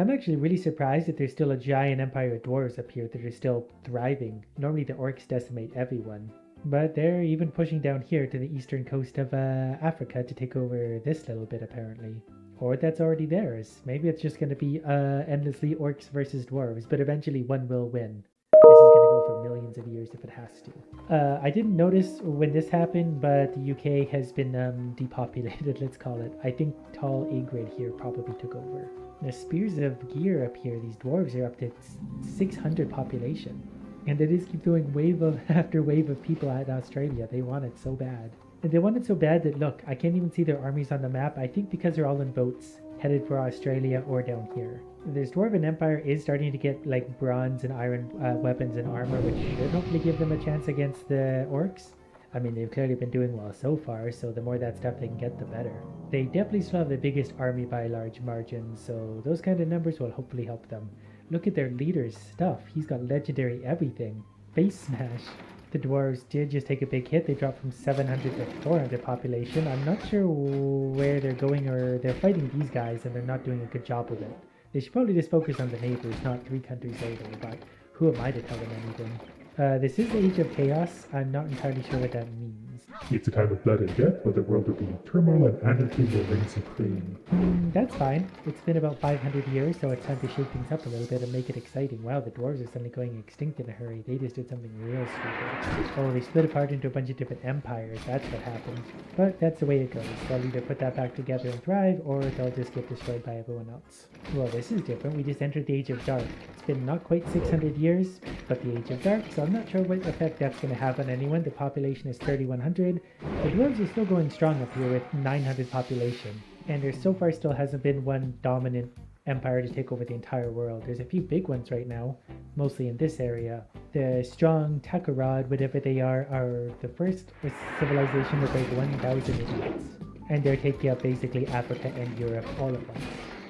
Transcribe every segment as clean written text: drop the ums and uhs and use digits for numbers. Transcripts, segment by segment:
I'm actually really surprised that there's still a giant empire of dwarves up here that are still thriving. Normally the orcs decimate everyone. But they're even pushing down here to the eastern coast of Africa to take over this little bit apparently. Or that's already theirs. Maybe it's just going to be endlessly orcs versus dwarves, but eventually one will win. This is going to go for millions of years if it has to. I didn't notice when this happened, but the UK has been depopulated, let's call it. I think tall Agrid here probably took over. The spears of gear up here, these dwarves are up to 600 population. And they just keep throwing wave of after wave of people at Australia. They want it so bad. And they want it so bad that, look, I can't even see their armies on the map. I think because they're all in boats headed for Australia or down here. This Dwarven Empire is starting to get like bronze and iron weapons and armor, which should hopefully give them a chance against the orcs. I mean, they've clearly been doing well so far, so the more that stuff they can get, the better. They definitely still have the biggest army by a large margin, so those kind of numbers will hopefully help them. Look at their leader's stuff. He's got legendary everything. Face smash. The dwarves did just take a big hit. They dropped from 700 to 400 population. I'm not sure where they're going, or they're fighting these guys and they're not doing a good job of it. They should probably just focus on the neighbors, not 3 countries over, but who am I to tell them anything? This is the Age of Chaos. I'm not entirely sure what that means. It's a time of blood and death, where the world will be in turmoil and anarchy will reign supreme. That's fine. It's been about 500 years, so it's time to shake things up a little bit and make it exciting. Wow, the dwarves are suddenly going extinct in a hurry. They just did something real stupid. Oh, they split apart into a bunch of different empires. That's what happened. But that's the way it goes. They'll either put that back together and thrive, or they'll just get destroyed by everyone else. Well, this is different. We just entered the Age of Dark. It's been not quite 600 years, but the Age of Dark, so I'm not sure what effect that's going to have on anyone. The population is 3,100. The dwarves are still going strong up here with 900 population, and there so far still hasn't been one dominant empire to take over the entire world. There's a few big ones right now, mostly in this area. The strong Takarad, whatever they are the first civilization with like 1,000 idiots, and they're taking up basically Africa and Europe all at once.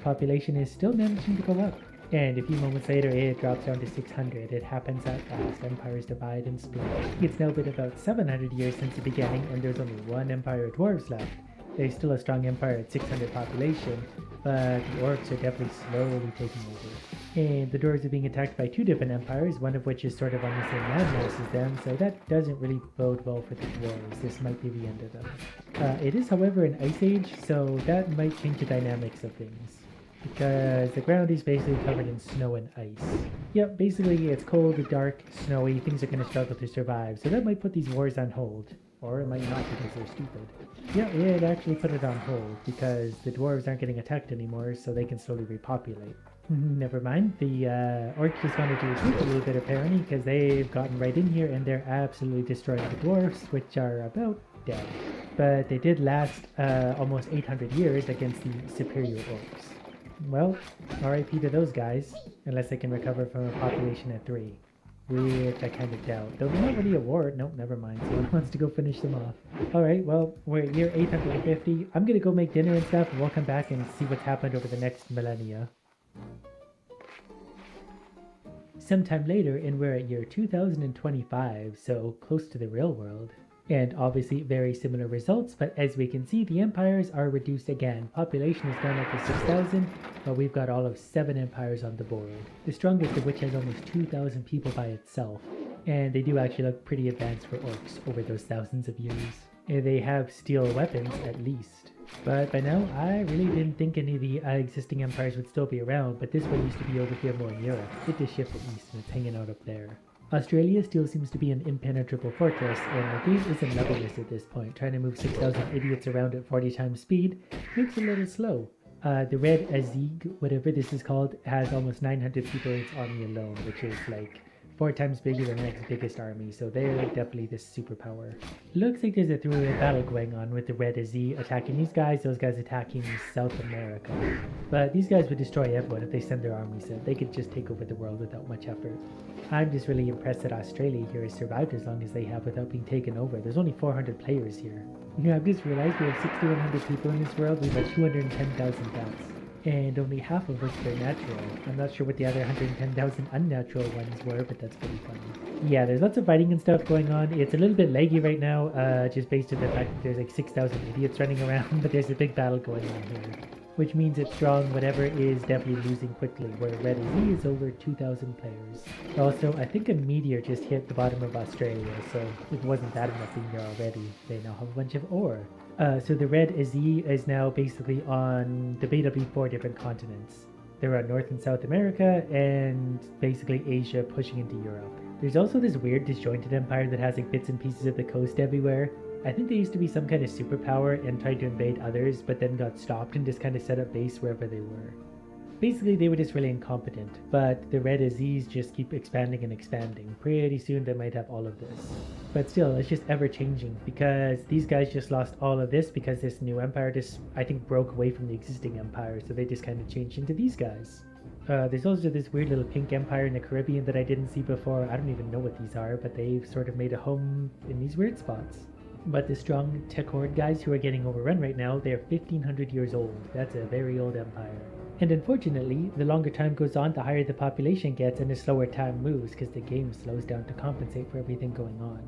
Population is still managing to go up. And a few moments later, it drops down to 600. It happens that fast. Empires divide and split. It's now been about 700 years since the beginning, and there's only one empire of dwarves left. There's still a strong empire at 600 population, but the orcs are definitely slowly taking over. And the dwarves are being attacked by 2 different empires, one of which is sort of on the same landmass as them, so that doesn't really bode well for the dwarves. This might be the end of them. It is, however, an ice age, so that might change the dynamics of things, because the ground is basically covered in snow and ice. Yep, basically it's cold, dark, snowy, things are going to struggle to survive, so that might put these wars on hold. Or it might not because they're stupid. Yeah, it actually put it on hold, because the dwarves aren't getting attacked anymore, so they can slowly repopulate. Never mind, the orcs just wanted to retreat a little bit apparently, because they've gotten right in here and they're absolutely destroying the dwarves, which are about dead. But they did last almost 800 years against the superior orcs. Well, RIP to those guys, unless they can recover from a population of 3. Which I kind of doubt. Though they're not really a war. Nope, never mind. Someone wants to go finish them off. Alright, well, we're at year 850. I'm gonna go make dinner and stuff, and we'll come back and see what's happened over the next millennia. Sometime later, and we're at year 2025, so close to the real world. And obviously very similar results, but as we can see, the empires are reduced again. Population is down up to 6,000, but we've got all of 7 empires on the board. The strongest of which has almost 2,000 people by itself. And they do actually look pretty advanced for orcs over those thousands of years. And they have steel weapons, at least. But by now, I really didn't think any of the existing empires would still be around, but this one used to be over here more in Europe. It just shifted east and it's hanging out up there. Australia still seems to be an impenetrable fortress, and the game isn't loving this at this point. Trying to move 6,000 idiots around at 40 times speed makes it a little slow. The Red Azig, whatever this is called, has almost 900 people in its army alone, which is like 4 times bigger than the next biggest army, so they're definitely the superpower. Looks like there's a 3-way battle going on with the Red Azig attacking these guys attacking South America. But these guys would destroy everyone if they send their armies in. They could just take over the world without much effort. I'm just really impressed that Australia here has survived as long as they have without being taken over. There's only 400 players here. Yeah, I've just realized we have 6,100 people in this world. We've had 210,000 deaths. And only half of which are natural. I'm not sure what the other 110,000 unnatural ones were, but that's pretty funny. Yeah, there's lots of fighting and stuff going on. It's a little bit laggy right now, just based on the fact that there's like 6,000 idiots running around, but there's a big battle going on here. which means it's strong whatever is definitely losing quickly, where Red Z is over 2,000 players. Also, I think a meteor just hit the bottom of Australia, so it wasn't that enough being there already. They now have a bunch of ore. So the Red Z is now basically on debatably 4 different continents. They're on North and South America, and basically Asia pushing into Europe. There's also this weird disjointed empire that has like bits and pieces of the coast everywhere. I think they used to be some kind of superpower and tried to invade others, but then got stopped and just kind of set up base wherever they were. Basically, they were just really incompetent, but the Red Aziz just keep expanding and expanding. Pretty soon they might have all of this. But still, it's just ever changing because these guys just lost all of this because this new empire just, I think, broke away from the existing empire, so they just kind of changed into these guys. There's also this weird little pink empire in the Caribbean that I didn't see before. I don't even know what these are, but they've sort of made a home in these weird spots. But the strong tech horde guys who are getting overrun right now, they're 1500 years old. That's a very old empire. And unfortunately, the longer time goes on, the higher the population gets and the slower time moves because the game slows down to compensate for everything going on.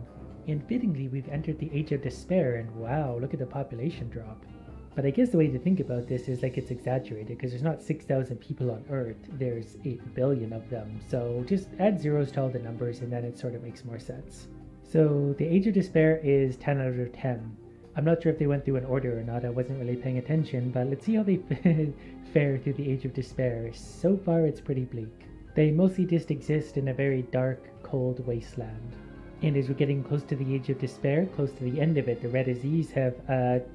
And fittingly, we've entered the Age of Despair, and wow, look at the population drop. But I guess the way to think about this is like it's exaggerated because there's not 6,000 people on Earth, there's 8 billion of them. So just add zeros to all the numbers and then it sort of makes more sense. So the Age of Despair is 10 out of 10. I'm not sure if they went through an order or not, I wasn't really paying attention, but let's see how they fare through the Age of Despair. So far it's pretty bleak. They mostly just exist in a very dark, cold wasteland. And as we're getting close to the Age of Despair, close to the end of it, the Red Aziz have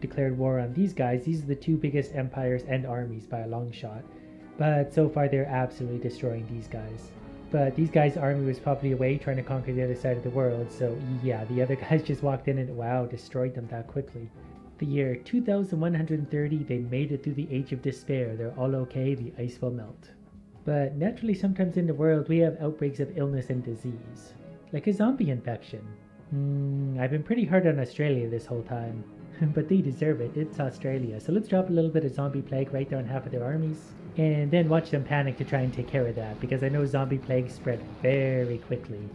declared war on these guys. These are the 2 biggest empires and armies by a long shot. But so far they're absolutely destroying these guys. But these guys' army was probably away trying to conquer the other side of the world, so yeah, the other guys just walked in and wow, destroyed them that quickly. The year 2130, they made it through the Age of Despair. They're all okay, the ice will melt. But naturally, sometimes in the world, we have outbreaks of illness and disease. Like a zombie infection. I've been pretty hard on Australia this whole time. But they deserve it, it's Australia. So let's drop a little bit of zombie plague right there on half of their armies. And then watch them panic to try and take care of that, because I know zombie plague spread very quickly.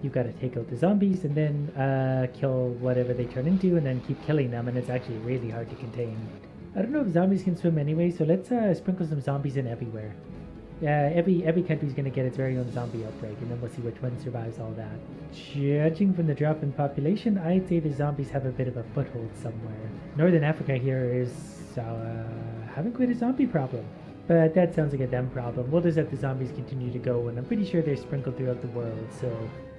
You gotta take out the zombies and then kill whatever they turn into and then keep killing them, and it's actually really hard to contain. I don't know if zombies can swim anyway, so let's sprinkle some zombies in everywhere. Every country's gonna get its very own zombie outbreak, and then we'll see which one survives all that. Judging from the drop in population, I'd say the zombies have a bit of a foothold somewhere. Northern Africa here is having quite a zombie problem. But that sounds like a them problem. We'll just let the zombies continue to go, and I'm pretty sure they're sprinkled throughout the world, so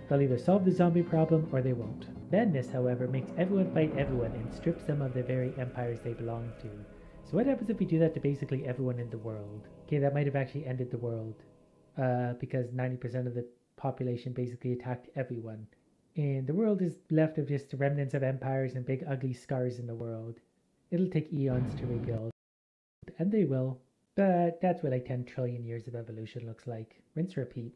they'll either solve the zombie problem or they won't. Madness, however, makes everyone fight everyone and strips them of the very empires they belong to. So what happens if we do that to basically everyone in the world? Okay, that might have actually ended the world, because 90% of the population basically attacked everyone. And the world is left of just remnants of empires and big ugly scars in the world. It'll take eons to rebuild, and they will. But that's what like 10 trillion years of evolution looks like. Rinse, repeat.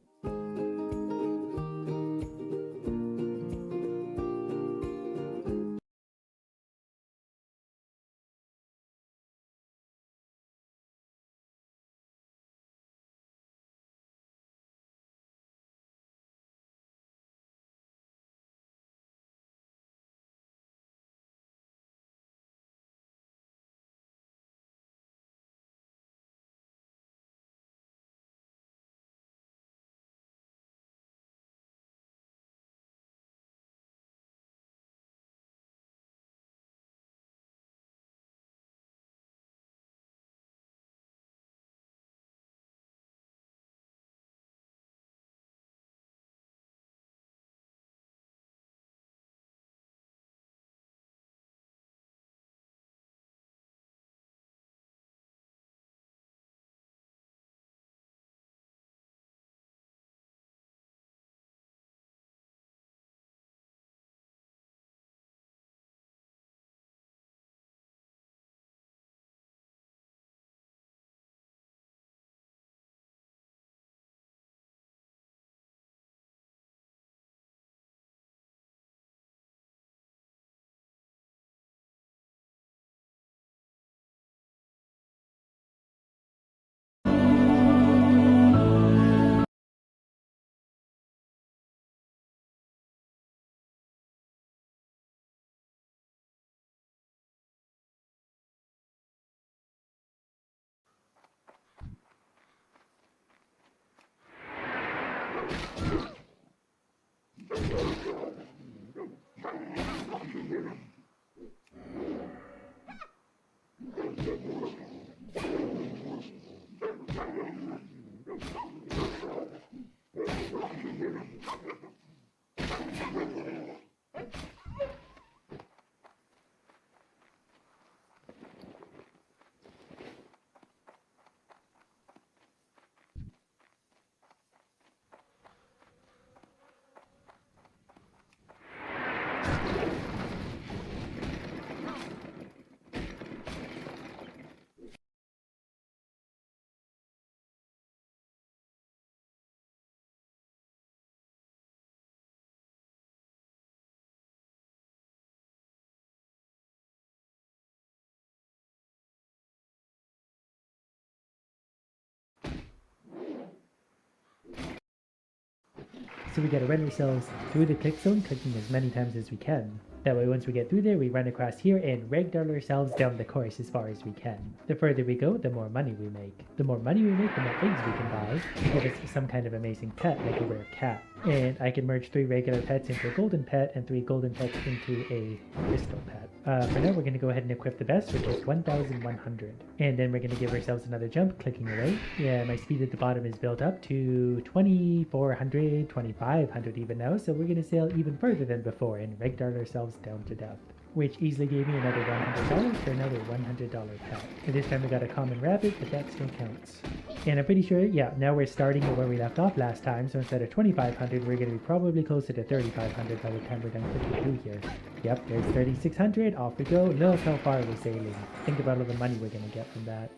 So we gotta run ourselves through the click zone, clicking as many times as we can. That way once we get through there, we run across here and ragdoll ourselves down the course as far as we can. The further we go, the more money we make. The more money we make, the more eggs we can buy to give us some kind of amazing pet, like a rare cat. And I can merge 3 regular pets into a golden pet and 3 golden pets into a crystal pet. For now, we're going to go ahead and equip the best, which is 1,100. And then we're going to give ourselves another jump, clicking away. Yeah, my speed at the bottom is built up to 2,400, 2,500 even now, so we're going to sail even further than before and ragdoll ourselves down to death, which easily gave me another $100 for another $100 pet. And this time we got a common rabbit, but that still counts. And I'm pretty sure, yeah, now we're starting at where we left off last time, so instead of 2,500, we're going to be probably closer to 3,500 by the time we're done clicking through here. Yep, there's 3,600, off we go. Look how far we're sailing. Think about all the money we're going to get from that.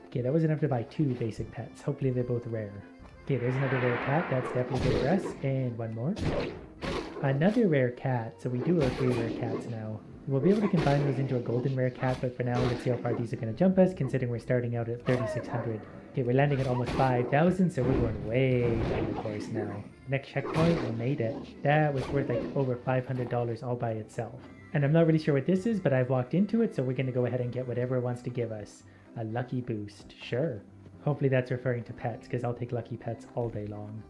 Okay, that was enough to buy 2 basic pets. Hopefully they're both rare. Okay, there's another rare cat, that's definitely good for us. And one more. Another rare cat, so we do have 3 rare cats now. We'll be able to combine those into a golden rare cat, but for now, let's see how far these are going to jump us, considering we're starting out at 3,600. Okay, we're landing at almost 5,000, so we're going way down the course now. Next checkpoint, we made it. That was worth like over $500 all by itself. And I'm not really sure what this is, but I've walked into it, so we're going to go ahead and get whatever it wants to give us. A lucky boost, sure. Hopefully that's referring to pets, because I'll take lucky pets all day long.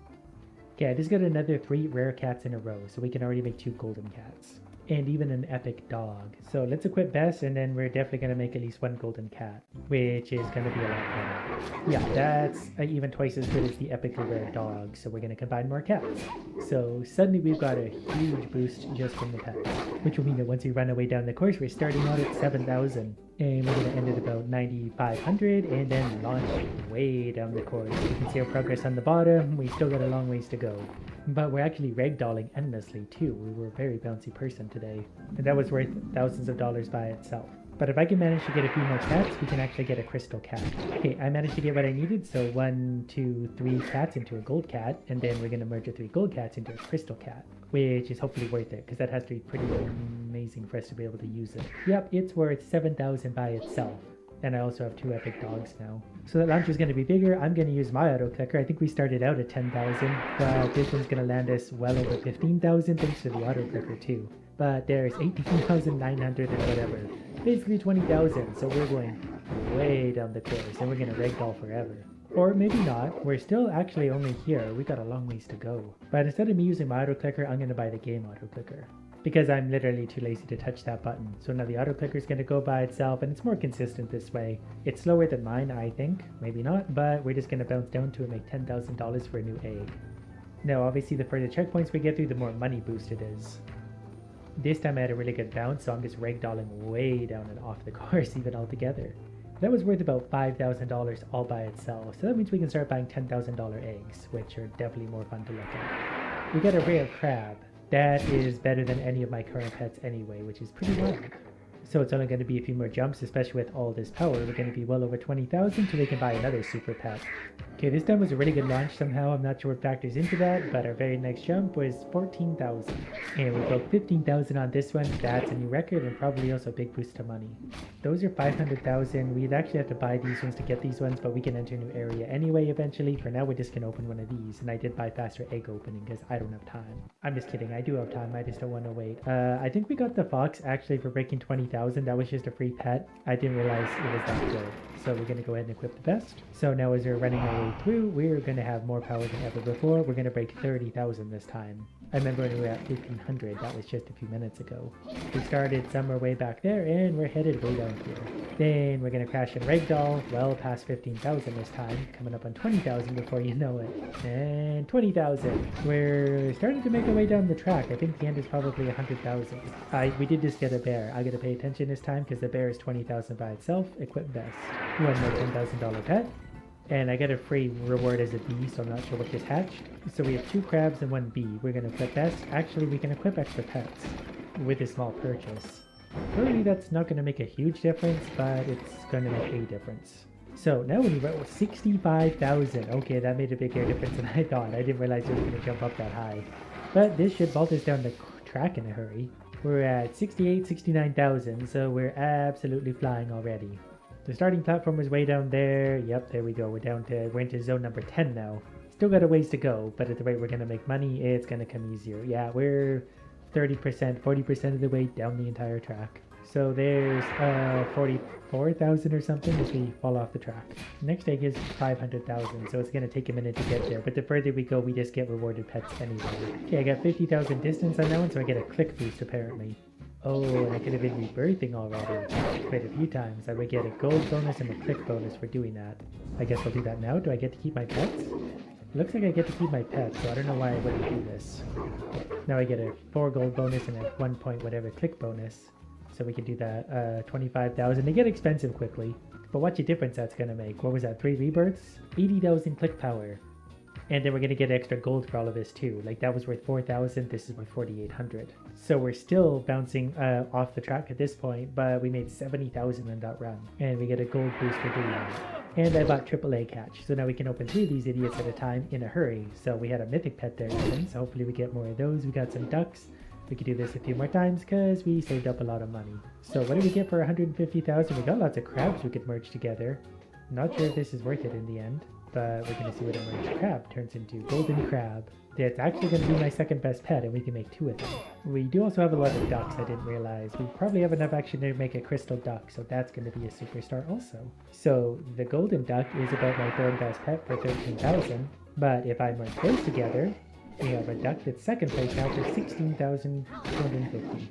Okay, I just got another 3 rare cats in a row, so we can already make 2 golden cats. And even an epic dog. So let's equip best, and then we're definitely going to make at least 1 golden cat, which is going to be a lot more. Yeah, that's even twice as good as the epically rare dog, so we're going to combine more cats. So suddenly we've got a huge boost just from the pets, which will mean that once we run away down the course, we're starting out at 7,000. And we're going to end at about 9,500 and then launch way down the course. You can see our progress on the bottom. We still got a long ways to go. But we're actually ragdolling endlessly too. We were a very bouncy person today. And that was worth thousands of dollars by itself. But if I can manage to get a few more cats, we can actually get a crystal cat. Okay, I managed to get what I needed, so 1, 2, 3 cats into a gold cat, and then we're going to merge the 3 gold cats into a crystal cat, which is hopefully worth it, because that has to be pretty amazing for us to be able to use it. Yep, it's worth 7,000 by itself. And I also have 2 epic dogs now. So that launcher is going to be bigger. I'm going to use my auto clicker. I think we started out at 10,000, but this one's going to land us well over 15,000 thanks to the auto clicker too. But there's 18,900 and whatever. Basically 20,000, so we're going way down the course and we're going to ragdoll forever. Or maybe not. We're still actually only here. We got a long ways to go. But instead of me using my auto clicker, I'm going to buy the game auto clicker, because I'm literally too lazy to touch that button. So now the auto clicker is going to go by itself, and it's more consistent this way. It's slower than mine, I think. Maybe not, but we're just going to bounce down to and make $10,000 for a new egg. Now, obviously, the further checkpoints we get through, the more money boost it is. This time I had a really good bounce, so I'm just ragdolling way down and off the course even altogether. That was worth about $5,000 all by itself, so that means we can start buying $10,000 eggs, which are definitely more fun to look at. We got a rare crab. That is better than any of my current pets anyway, which is pretty wild. So it's only going to be a few more jumps, especially with all this power. We're going to be well over 20,000 till we can buy another super pet. Okay, this time was a really good launch somehow. I'm not sure what factors into that, but our very next jump was 14,000. And we broke 15,000 on this one. That's a new record and probably also a big boost to money. Those are 500,000. We'd actually have to buy these ones to get these ones, but we can enter a new area anyway eventually. For now, we're just going to open one of these. And I did buy faster egg opening because I don't have time. I'm just kidding. I do have time. I just don't want to wait. I think we got the fox actually for breaking 20,000 100,000. That was just a free pet. I didn't realize it was that good. So we're going to go ahead and equip the best. So now as we're running our way through, we're going to have more power than ever before. We're going to break 30,000 this time. I remember when we were at 1,500, that was just a few minutes ago. We started somewhere way back there, and we're headed way down here. Then we're going to crash in Ragdoll, well past 15,000 this time, coming up on 20,000 before you know it. And 20,000. We're starting to make our way down the track. I think the end is probably 100,000. We did just get a bear. I got to pay attention this time because the bear is 20,000 by itself. Equip best. One more $10,000 pet. And I got a free reward as a bee, so I'm not sure what just hatched. So we have 2 crabs and 1 bee. We're going to equip best. Actually, we can equip extra pets with a small purchase. Really, that's not going to make a huge difference, but it's going to make a difference. So now when we wrote 65,000. Okay, that made a bigger difference than I thought. I didn't realize it was going to jump up that high. But this should vault us down the track in a hurry. We're at 69,000, so we're absolutely flying already. The starting platform was way down there. Yep, there we go. We're into zone number 10 now. Still got a ways to go, but at the rate we're going to make money, it's going to come easier. Yeah, we're 30%, 40% of the way down the entire track. So there's 44,000 or something as we fall off the track. Next egg is 500,000, so it's going to take a minute to get there. But the further we go, we just get rewarded pets anyway. Okay, I got 50,000 distance on that one, so I get a click boost apparently. Oh, and I could have been rebirthing already quite a few times. I would get a gold bonus and a click bonus for doing that. I guess I'll do that now. Do I get to keep my pets? It looks like I get to keep my pets, so I don't know why I wouldn't do this. Now I get a 4 gold bonus and a 1 point whatever click bonus. So we can do that. 25,000. They get expensive quickly. But watch the difference that's going to make. What was that? 3 rebirths? 80,000 click power. And then we're going to get extra gold for all of this too. Like that was worth 4,000, this is worth 4,800. So we're still bouncing off the track at this point, but we made 70,000 in that run. And we get a gold boost for doing that. And I bought AAA catch, so now we can open 3 of these idiots at a time in a hurry. So we had a mythic pet there, so hopefully we get more of those. We got some ducks. We could do this a few more times because we saved up a lot of money. So what did we get for 150,000? We got lots of crabs we could merge together. Not sure if this is worth it in the end, but we're going to see what a merged crab turns into. Golden crab. That's actually going to be my second best pet, and we can make 2 of them. We do also have a lot of ducks, I didn't realize. We probably have enough action to make a crystal duck, so that's going to be a superstar also. So the golden duck is about my 3rd best pet for 13,000, but if I merge those together, we have a duck that's 2nd place now for 16,250.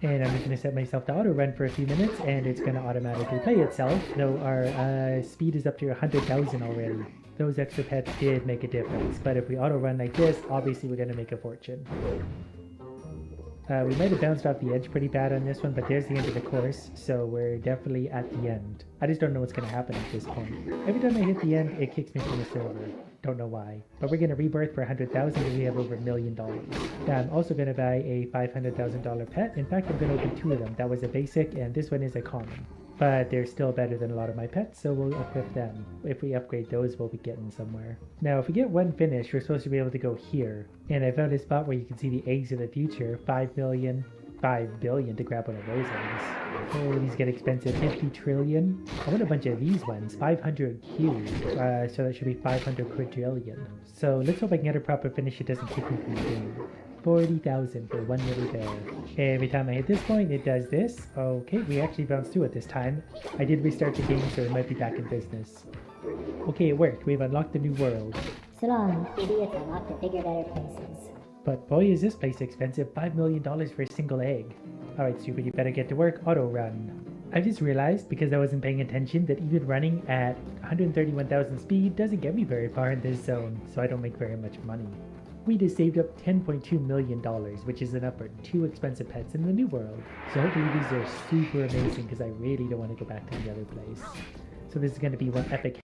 And I'm just going to set myself to auto run for a few minutes, and it's going to automatically play itself. So our speed is up to 100,000 already. Those extra pets did make a difference, but if we auto run like this, obviously we're going to make a fortune. We might have bounced off the edge pretty bad on this one, but there's the end of the course, so we're definitely at the end. I just don't know what's going to happen at this point. Every time I hit the end, it kicks me from the server. Don't know why. But we're going to rebirth for 100,000 and we have over $1 million. I'm also going to buy a $500,000 pet. In fact, I'm going to open 2 of them. That was a basic, and this one is a common. But they're still better than a lot of my pets, so we'll equip them. If we upgrade those, we'll be getting somewhere. Now, if we get 1 finish, we're supposed to be able to go here. And I found a spot where you can see the eggs of the future. 5 million, 5 billion to grab one of those eggs. Oh, these get expensive. 50 trillion. I want a bunch of these ones. 500 cubes. So that should be 500 quadrillion. So let's hope I can get a proper finish. It doesn't kick me from the game. 40,000 for 1 little bear. Every time I hit this point, it does this. Okay, we actually bounced through it this time. I did restart the game, so it might be back in business. Okay, it worked. We've unlocked a new world. So long, idiots unlock the bigger, better places. But boy, is this place expensive. $5 million for a single egg. Alright, stupid, you better get to work. Auto run. I just realized, because I wasn't paying attention, that even running at 131,000 speed doesn't get me very far in this zone, so I don't make very much money. We just saved up $10.2 million, which is enough for 2 expensive pets in the new world. So hopefully these are super amazing, because I really don't want to go back to the other place. So this is going to be one epic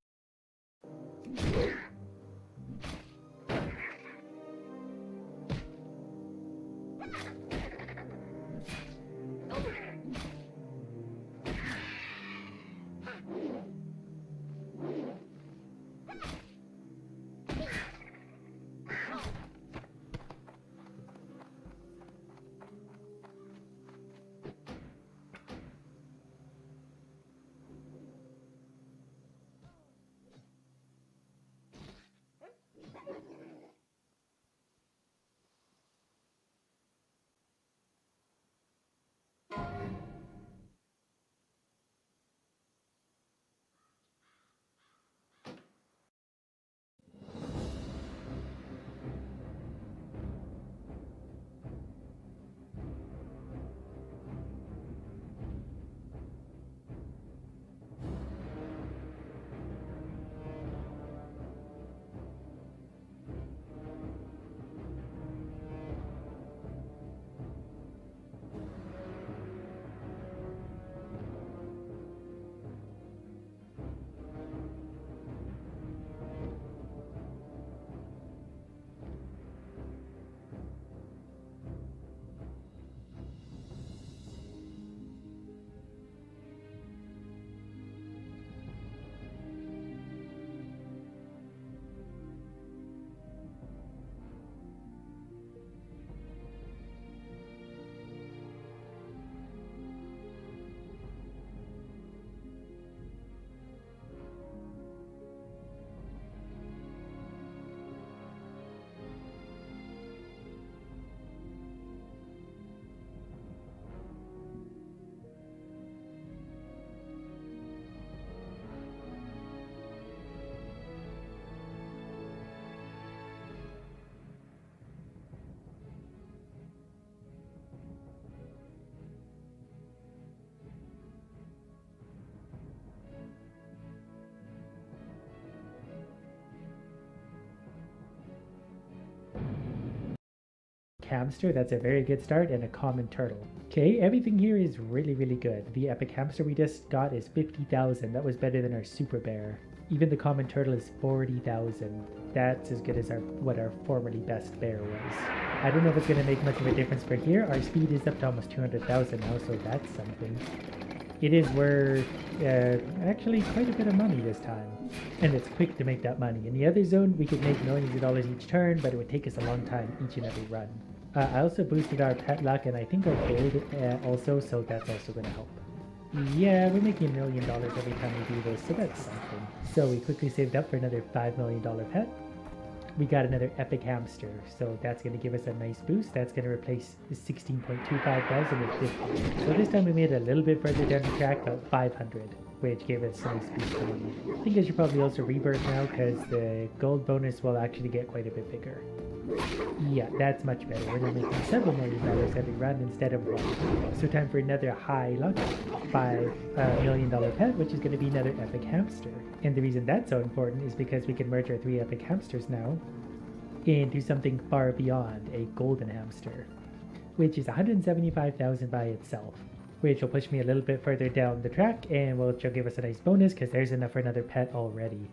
hamster, that's a very good start, and a common turtle. Okay, everything here is really, really good. The epic hamster we just got is 50,000. That was better than our super bear. Even the common turtle is 40,000. That's as good as what our formerly best bear was. I don't know if it's going to make much of a difference for here. Our speed is up to almost 200,000 now, so that's something. It is worth actually quite a bit of money this time. And it's quick to make that money. In the other zone, we could make millions of dollars each turn, but it would take us a long time each and every run. I also boosted our pet luck, and I think our gold also, so that's also going to help. Yeah, we're making $1 million every time we do this, so that's something. So we quickly saved up for another $5 million pet. We got another epic hamster, so that's going to give us a nice boost. That's going to replace the 16.25 thousand with 50. So this time we made it a little bit further down the track, about 500, which gave us a nice boost for money. I think I should probably also rebirth now, because the gold bonus will actually get quite a bit bigger. Yeah, that's much better. We're now making several $1 million every run instead of one. So time for another high luck, $5 million pet, which is going to be another epic hamster. And the reason that's so important is because we can merge our 3 epic hamsters now into something far beyond a golden hamster, which is 175,000 by itself, which will push me a little bit further down the track and will give us a nice bonus because there's enough for another pet already.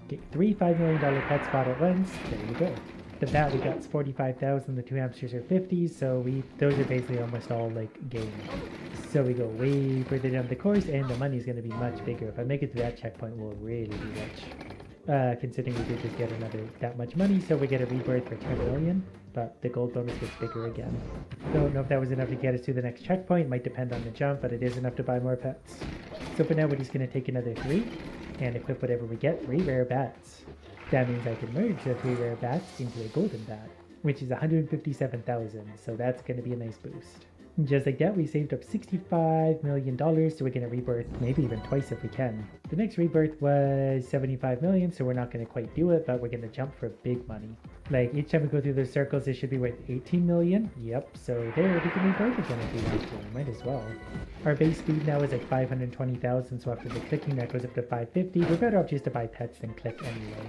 Get 3 $5 million pets bought at once. There you go. The bat we got is 45,000, the 2 hamsters are 50, so those are basically almost all like game. So we go way further down the course and the money's going to be much bigger. If I make it to that checkpoint, we'll really be rich. Considering we did just get that much money, so we get a rebirth for 10 million, but the gold bonus gets bigger again. Don't know if that was enough to get us to the next checkpoint, might depend on the jump, but it is enough to buy more pets. So for now we're just going to take another 3 and equip whatever we get, 3 rare bats. That means I can merge the 3 rare bats into a golden bat, which is 157,000, so that's going to be a nice boost. Just like that, we saved up $65 million, so we're going to rebirth maybe even twice if we can. The next rebirth was 75 million, so we're not going to quite do it, but we're going to jump for big money. Like, each time we go through those circles, it should be worth 18 million. Yep, so there, we can rebirth again if we want to. Might as well. Our base speed now is like 520,000, so after the clicking, that goes up to 550. We're better off just to buy pets than click anyway.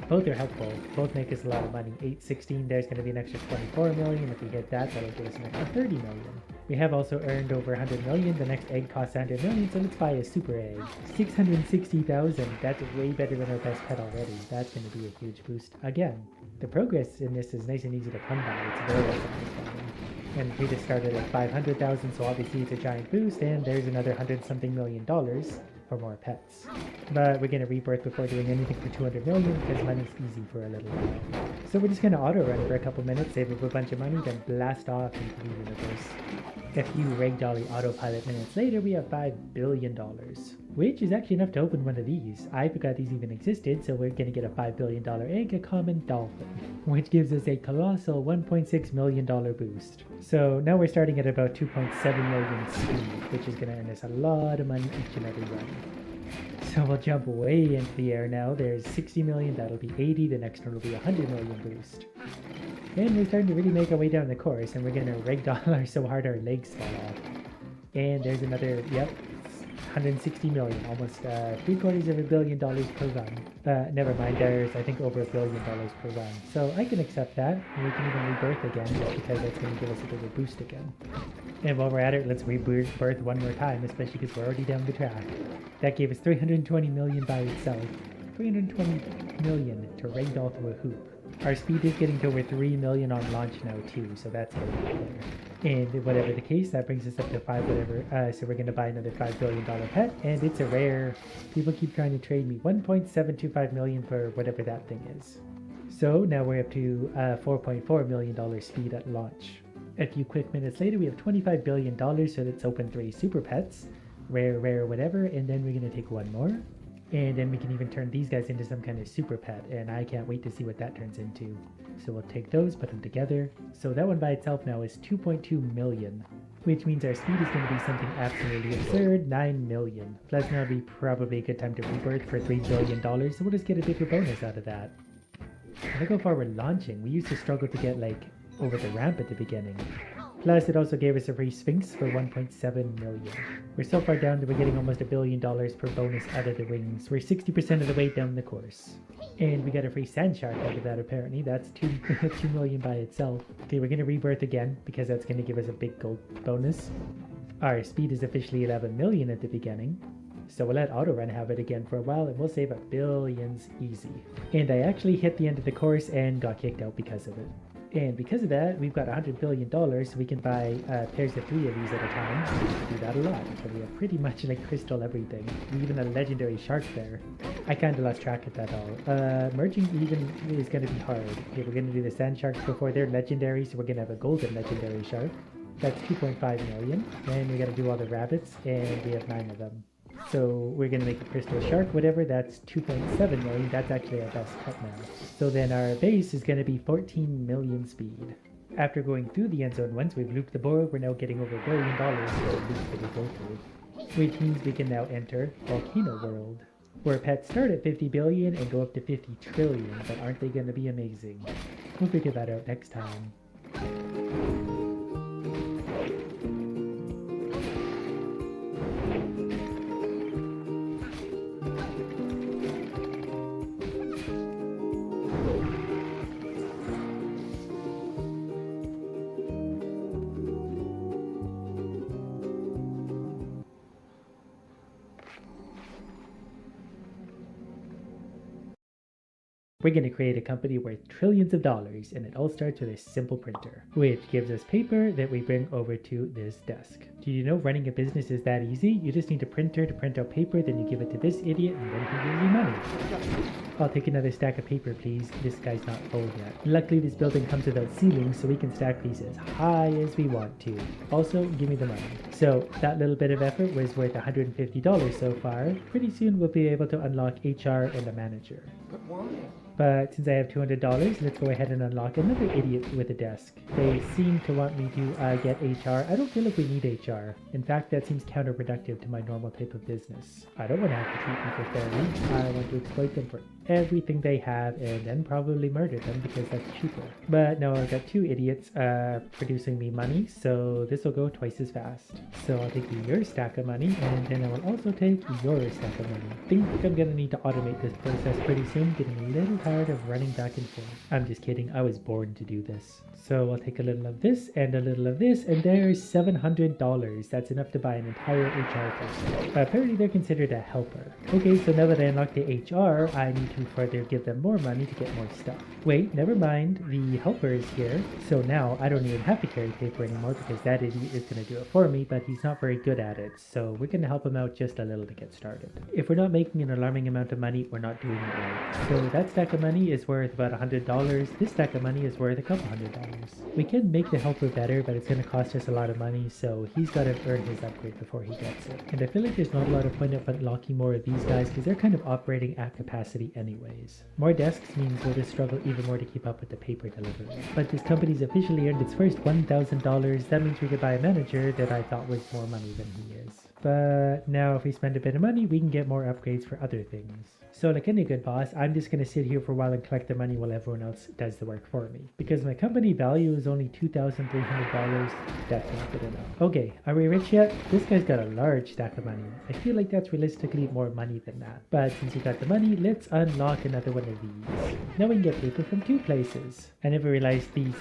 Both are helpful. Both make us a lot of money. 816, there's going to be an extra 24 million. If we hit that, that'll give us an extra 30 million. We have also earned over 100 million. The next egg costs 100 million, so let's buy a super egg. 660,000. That's way better than our best pet already. That's going to be a huge boost. Again, the progress in this is nice and easy to come by. It's very satisfying. And we just started at 500,000, so obviously it's a giant boost, and there's another $100-something million for more pets. But we're going to rebirth before doing anything for 200 million, because money's easy for a little while. So we're just going to auto run for a couple minutes, save up a bunch of money, then blast off into the universe. A few ragdolly autopilot minutes later, we have $5 billion, which is actually enough to open one of these. I forgot these even existed, so we're going to get a $5 billion egg, a common dolphin, which gives us a colossal $1.6 million boost. So now we're starting at about 2.7 million speed, which is going to earn us a lot of money each and every run. So we'll jump way into the air now. There's 60 million, that'll be 80, the next one will be 100 million boost. And we're starting to really make our way down the course, and we're going to ragdoll so hard our legs fall off. And there's another, yep, 160 million, almost $750 million per run. Never mind, there's I think over $1 billion per run. So I can accept that, and we can even rebirth again, just because that's going to give us a bigger boost again. And while we're at it, let's rebirth one more time, especially because we're already down the track. That gave us 320 million by itself. 320 million to ragdoll through a hoop. Our speed is getting to over 3 million on launch now too, so that's getting better. And whatever the case, that brings us up to 5 whatever, so we're going to buy another $5 billion pet, and it's a rare. People keep trying to trade me 1.725 million for whatever that thing is. So now we're up to $4.4 million speed at launch. A few quick minutes later, we have $25 billion, so let's open 3 super pets. Rare, whatever, and then we're going to take one more. And then we can even turn these guys into some kind of super pet, and I can't wait to see what that turns into. So we'll take those, put them together. So that one by itself now is 2.2 million, which means our speed is going to be something absolutely absurd, 9 million. Plus now would be probably a good time to rebirth for $3 billion, so we'll just get a bigger bonus out of that. Look how far we're launching. We used to struggle to get like over the ramp at the beginning. Plus, it also gave us a free Sphinx for 1.7 million. We're so far down that we're getting almost $1 billion per bonus out of the wings. We're 60% of the way down the course. And we got a free sand shark out of that apparently. That's 2 million by itself. Okay, we're gonna rebirth again because that's gonna give us a big gold bonus. Our speed is officially 11 million at the beginning. So we'll let Autorun have it again for a while and we'll save up billions easy. And I actually hit the end of the course and got kicked out because of it. And because of that, we've got $100 billion, so we can buy pairs of 3 of these at a time. We can do that a lot, so we have pretty much like crystal everything. Even a legendary shark there. I kind of lost track of that all. Merging even is going to be hard. Okay, we're going to do the sand sharks before they're legendary, so we're going to have a golden legendary shark. That's 2.5 million. Then we got to do all the rabbits, and we have 9 of them. So we're going to make a crystal shark, whatever, that's 2.7 million. That's actually our best cut now. So then our base is going to be 14 million speed. After going through the end zone once we've looped the board, we're now getting over $1 billion for the loop that we go through. Which means we can now enter Volcano World, where pets start at 50 billion and go up to 50 trillion, but aren't they going to be amazing? We'll figure that out next time. We're going to create a company worth trillions of dollars, and it all starts with a simple printer, which gives us paper that we bring over to this desk. Do you know running a business is that easy? You just need a printer to print out paper, then you give it to this idiot, and then he gives you money. I'll take another stack of paper, please. This guy's not full yet. Luckily, this building comes without ceilings, so we can stack these as high as we want to. Also, give me the money. So, that little bit of effort was worth $150 so far. Pretty soon, we'll be able to unlock HR and a manager. But why? But since I have $200, let's go ahead and unlock another idiot with a desk. They seem to want me to get HR. I don't feel like we need HR. In fact, that seems counterproductive to my normal type of business. I don't want to have to treat them for fairly. I want to exploit them for everything they have and then probably murder them because that's cheaper. But no, I've got 2 idiots producing me money, so this will go twice as fast. So I'll take your stack of money and then I will also take your stack of money. I think I'm gonna need to automate this process pretty soon, getting a little tired of running back and forth. I'm just kidding, I was born to do this. So I'll take a little of this and a little of this, and there's $700. That's enough to buy an entire HR person. Apparently they're considered a helper. Okay, so now that I unlocked the HR, I need to further give them more money to get more stuff. Wait, never mind, the helper is here. So now I don't even have to carry paper anymore because that idiot is going to do it for me, but he's not very good at it. So we're going to help him out just a little to get started. If we're not making an alarming amount of money, we're not doing it right. So that stack of money is worth about $100. This stack of money is worth a couple $100. We can make the helper better, but it's going to cost us a lot of money, so he's got to earn his upgrade before he gets it. And I feel like there's not a lot of point of unlocking more of these guys because they're kind of operating at capacity anyways. More desks means we'll just struggle even more to keep up with the paper delivery. But this company's officially earned its first $1,000. That means we could buy a manager that I thought was more money than he is. But now if we spend a bit of money, we can get more upgrades for other things. So like any good boss, I'm just going to sit here for a while and collect the money while everyone else does the work for me. Because my company value is only $2,300, that's not good enough. Okay, are we rich yet? This guy's got a large stack of money. I feel like that's realistically more money than that. But since you got the money, let's unlock another one of these. Now we can get paper from 2 places. I never realized these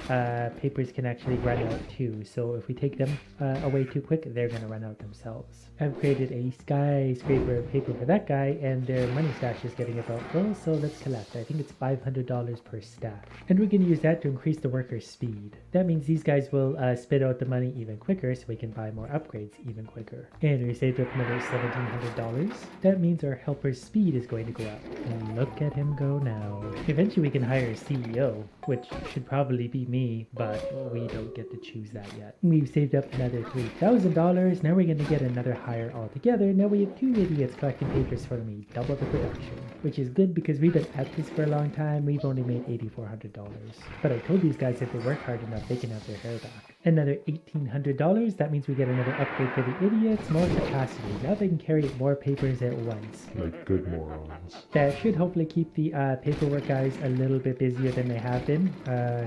papers can actually run out too. So if we take them away too quick, they're going to run out themselves. I've created a skyscraper of paper for that guy, and their money stash is getting about full, so let's collect. I think it's $500 per stack. And we can use that to increase the workers' speed. That means these guys will spit out the money even quicker, so we can buy more upgrades even quicker. And we saved up another $1,700. That means our helper's speed is going to go up. And look at him go now. Eventually we can hire a CEO, which should probably be me, but we don't get to choose that yet. We've saved up another $3,000. Now we're going to get another hire altogether. Now we have 2 idiots collecting papers for me, double the production. Which is good because we've been at this for a long time. We've only made $8,400. But I told these guys if they work hard enough, they can have their hair back. Another $1,800. That means we get another upgrade for the idiots, more capacity. Now they can carry more papers at once. Like good morons. That should hopefully keep the paperwork guys a little bit busier than they have been.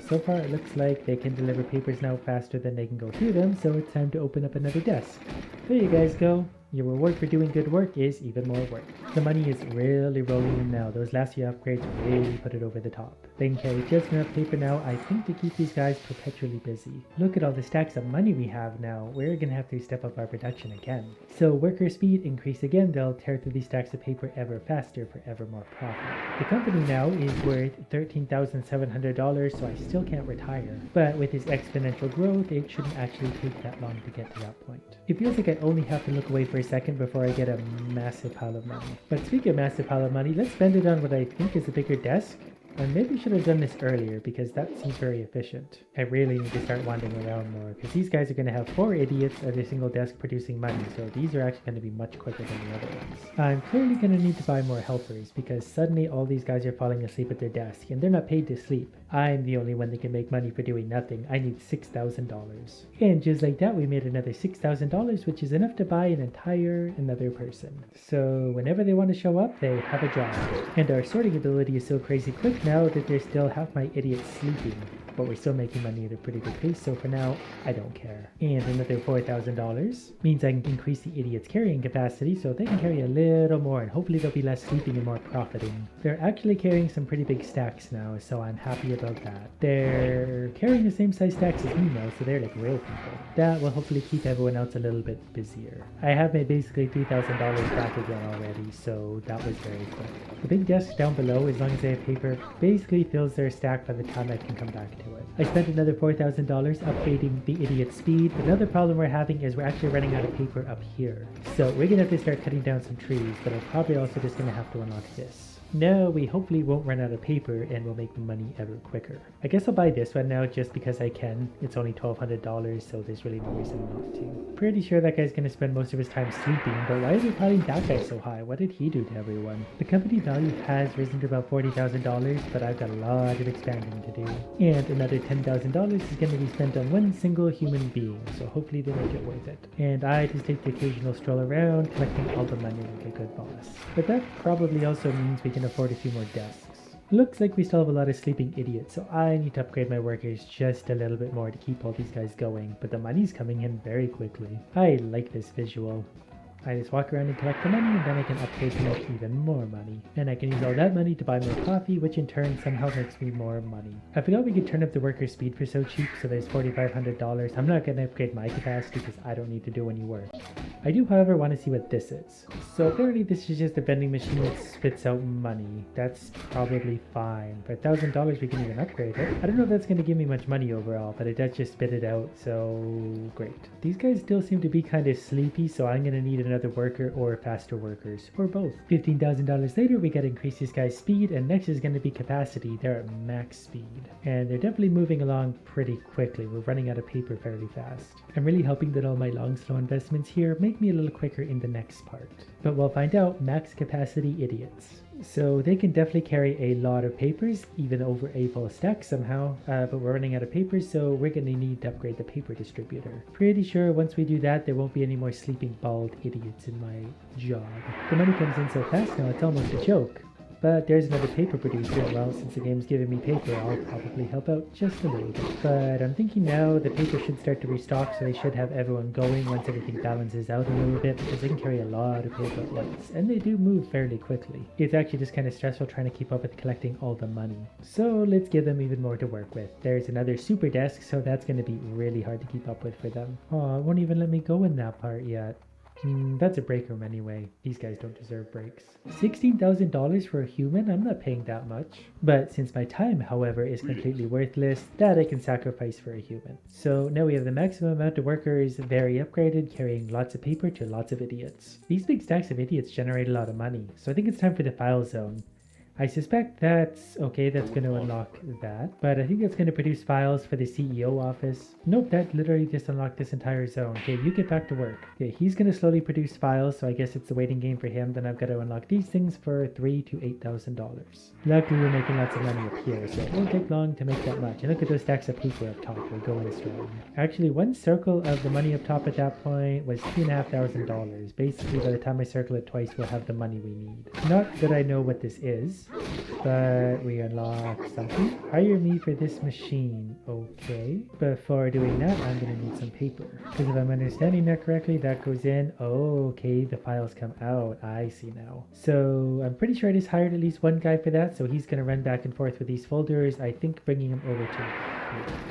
So far it looks like they can deliver papers now faster than they can go through them, so it's time to open up another desk. There you guys go. Your reward for doing good work is even more work. The money is really rolling in now. Those last few upgrades really put it over the top. They can carry just enough paper now, I think, to keep these guys perpetually busy. Look at all the stacks of money we have now. We're gonna have to step up our production again. So worker speed increase again. They'll tear through these stacks of paper ever faster for ever more profit. The company now is worth $13,700, so I still can't retire. But with this exponential growth, it shouldn't actually take that long to get to that point. It feels like I only have to look away for a second before I get a massive pile of money. But speaking of massive pile of money, let's spend it on what I think is a bigger desk. And maybe I should have done this earlier because that seems very efficient. I really need to start wandering around more because these guys are going to have 4 idiots at a single desk producing money, so these are actually going to be much quicker than the other ones. I'm clearly going to need to buy more helpers because suddenly all these guys are falling asleep at their desk and they're not paid to sleep. I'm the only one that can make money for doing nothing. I need $6,000. And just like that, we made another $6,000, which is enough to buy another person. So whenever they want to show up, they have a job. And our sorting ability is so crazy quick now that there's still half my idiots sleeping. But we're still making money at a pretty good pace, so for now, I don't care. And another $4,000 means I can increase the idiot's carrying capacity so they can carry a little more, and hopefully they'll be less sleeping and more profiting. They're actually carrying some pretty big stacks now, so I'm happy about that. They're carrying the same size stacks as me now, so they're like real people. That will hopefully keep everyone else a little bit busier. I have made basically $3,000 back again already, so that was very quick. The big desk down below, as long as they have paper, basically fills their stack by the time I can come back to it. I spent another $4,000 upgrading the idiot's speed. Another problem we're having is we're actually running out of paper up here. So we're gonna have to start cutting down some trees, but I'm probably also just gonna have to unlock this. Now we hopefully won't run out of paper and we'll make money ever quicker. I guess I'll buy this one now just because I can. It's only $1,200, so there's really no reason not to. Pretty sure that guy's gonna spend most of his time sleeping, but why are they piling that guy so high? What did he do to everyone? The company value has risen to about $40,000, but I've got a lot of expanding to do. And another $10,000 is gonna be spent on one single human being, so hopefully they make it worth it. And I just take the occasional stroll around, collecting all the money like a good boss. But that probably also means we can afford a few more desks. Looks like we still have a lot of sleeping idiots, so I need to upgrade my workers just a little bit more to keep all these guys going, but the money's coming in very quickly. I like this visual. I just walk around and collect the money, and then I can upgrade to make even more money. And I can use all that money to buy more coffee, which in turn somehow makes me more money. I forgot we could turn up the worker speed for so cheap, so there's $4,500. I'm not going to upgrade my capacity because I don't need to do any work. I do, however, want to see what this is. So apparently this is just a vending machine that spits out money. That's probably fine. For $1,000 we can even upgrade it. I don't know if that's going to give me much money overall, but it does just spit it out, so great. These guys still seem to be kind of sleepy, so I'm going to need another worker or faster workers, or both. $15,000 later, we gotta increase this guy's speed, and next is going to be capacity. They're at max speed, and they're definitely moving along pretty quickly. We're running out of paper fairly fast. I'm really hoping that all my long, slow investments here make me a little quicker in the next part. But we'll find out. Max capacity idiots. So they can definitely carry a lot of papers, even over a full stack somehow, but we're running out of papers, so we're going to need to upgrade the paper distributor. Pretty sure once we do that, there won't be any more sleeping bald idiots in my job. The money comes in so fast now, it's almost a joke. But there's another paper producer. Well, since the game's giving me paper, I'll probably help out just a little bit. But I'm thinking now the paper should start to restock, so they should have everyone going once everything balances out a little bit, because they can carry a lot of paper at once, and they do move fairly quickly. It's actually just kind of stressful trying to keep up with collecting all the money. So let's give them even more to work with. There's another super desk, so that's going to be really hard to keep up with for them. Oh, it won't even let me go in that part yet. That's a break room anyway. These guys don't deserve breaks. $16,000 for a human? I'm not paying that much. But since my time, however, is completely worthless, that I can sacrifice for a human. So now we have the maximum amount of workers, very upgraded, carrying lots of paper to lots of idiots. These big stacks of idiots generate a lot of money, so I think it's time for the file zone. I suspect that's okay, that's going to unlock that. But I think that's going to produce files for the CEO office. Nope, that literally just unlocked this entire zone. Okay, you get back to work. Okay, he's going to slowly produce files, so I guess it's a waiting game for him. Then I've got to unlock these things for $3,000 to $8,000. Luckily, we're making lots of money up here, so it won't take long to make that much. And look at those stacks of paper up top. We're going strong. Actually, one circle of the money up top at that point was $2,500. Basically, by the time I circle it twice, we'll have the money we need. Not that I know what this is, but we unlock something. Hire me for this machine. Okay. Before doing that, I'm going to need some paper. Because if I'm understanding that correctly, that goes in. Oh, okay, the files come out. I see now. So I'm pretty sure I just hired at least one guy for that, so he's going to run back and forth with these folders. I think bringing him over to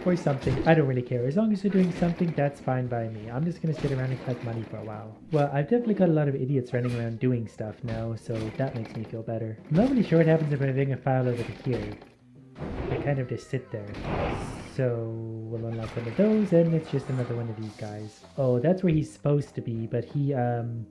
or something. I don't really care. As long as they're doing something, that's fine by me. I'm just going to sit around and collect money for a while. Well, I've definitely got a lot of idiots running around doing stuff now, so that makes me feel better. I'm not really sure what happens if I bring a file over to here. They kind of just sit there. So we'll unlock one of those, and it's just another one of these guys. Oh, that's where he's supposed to be, but he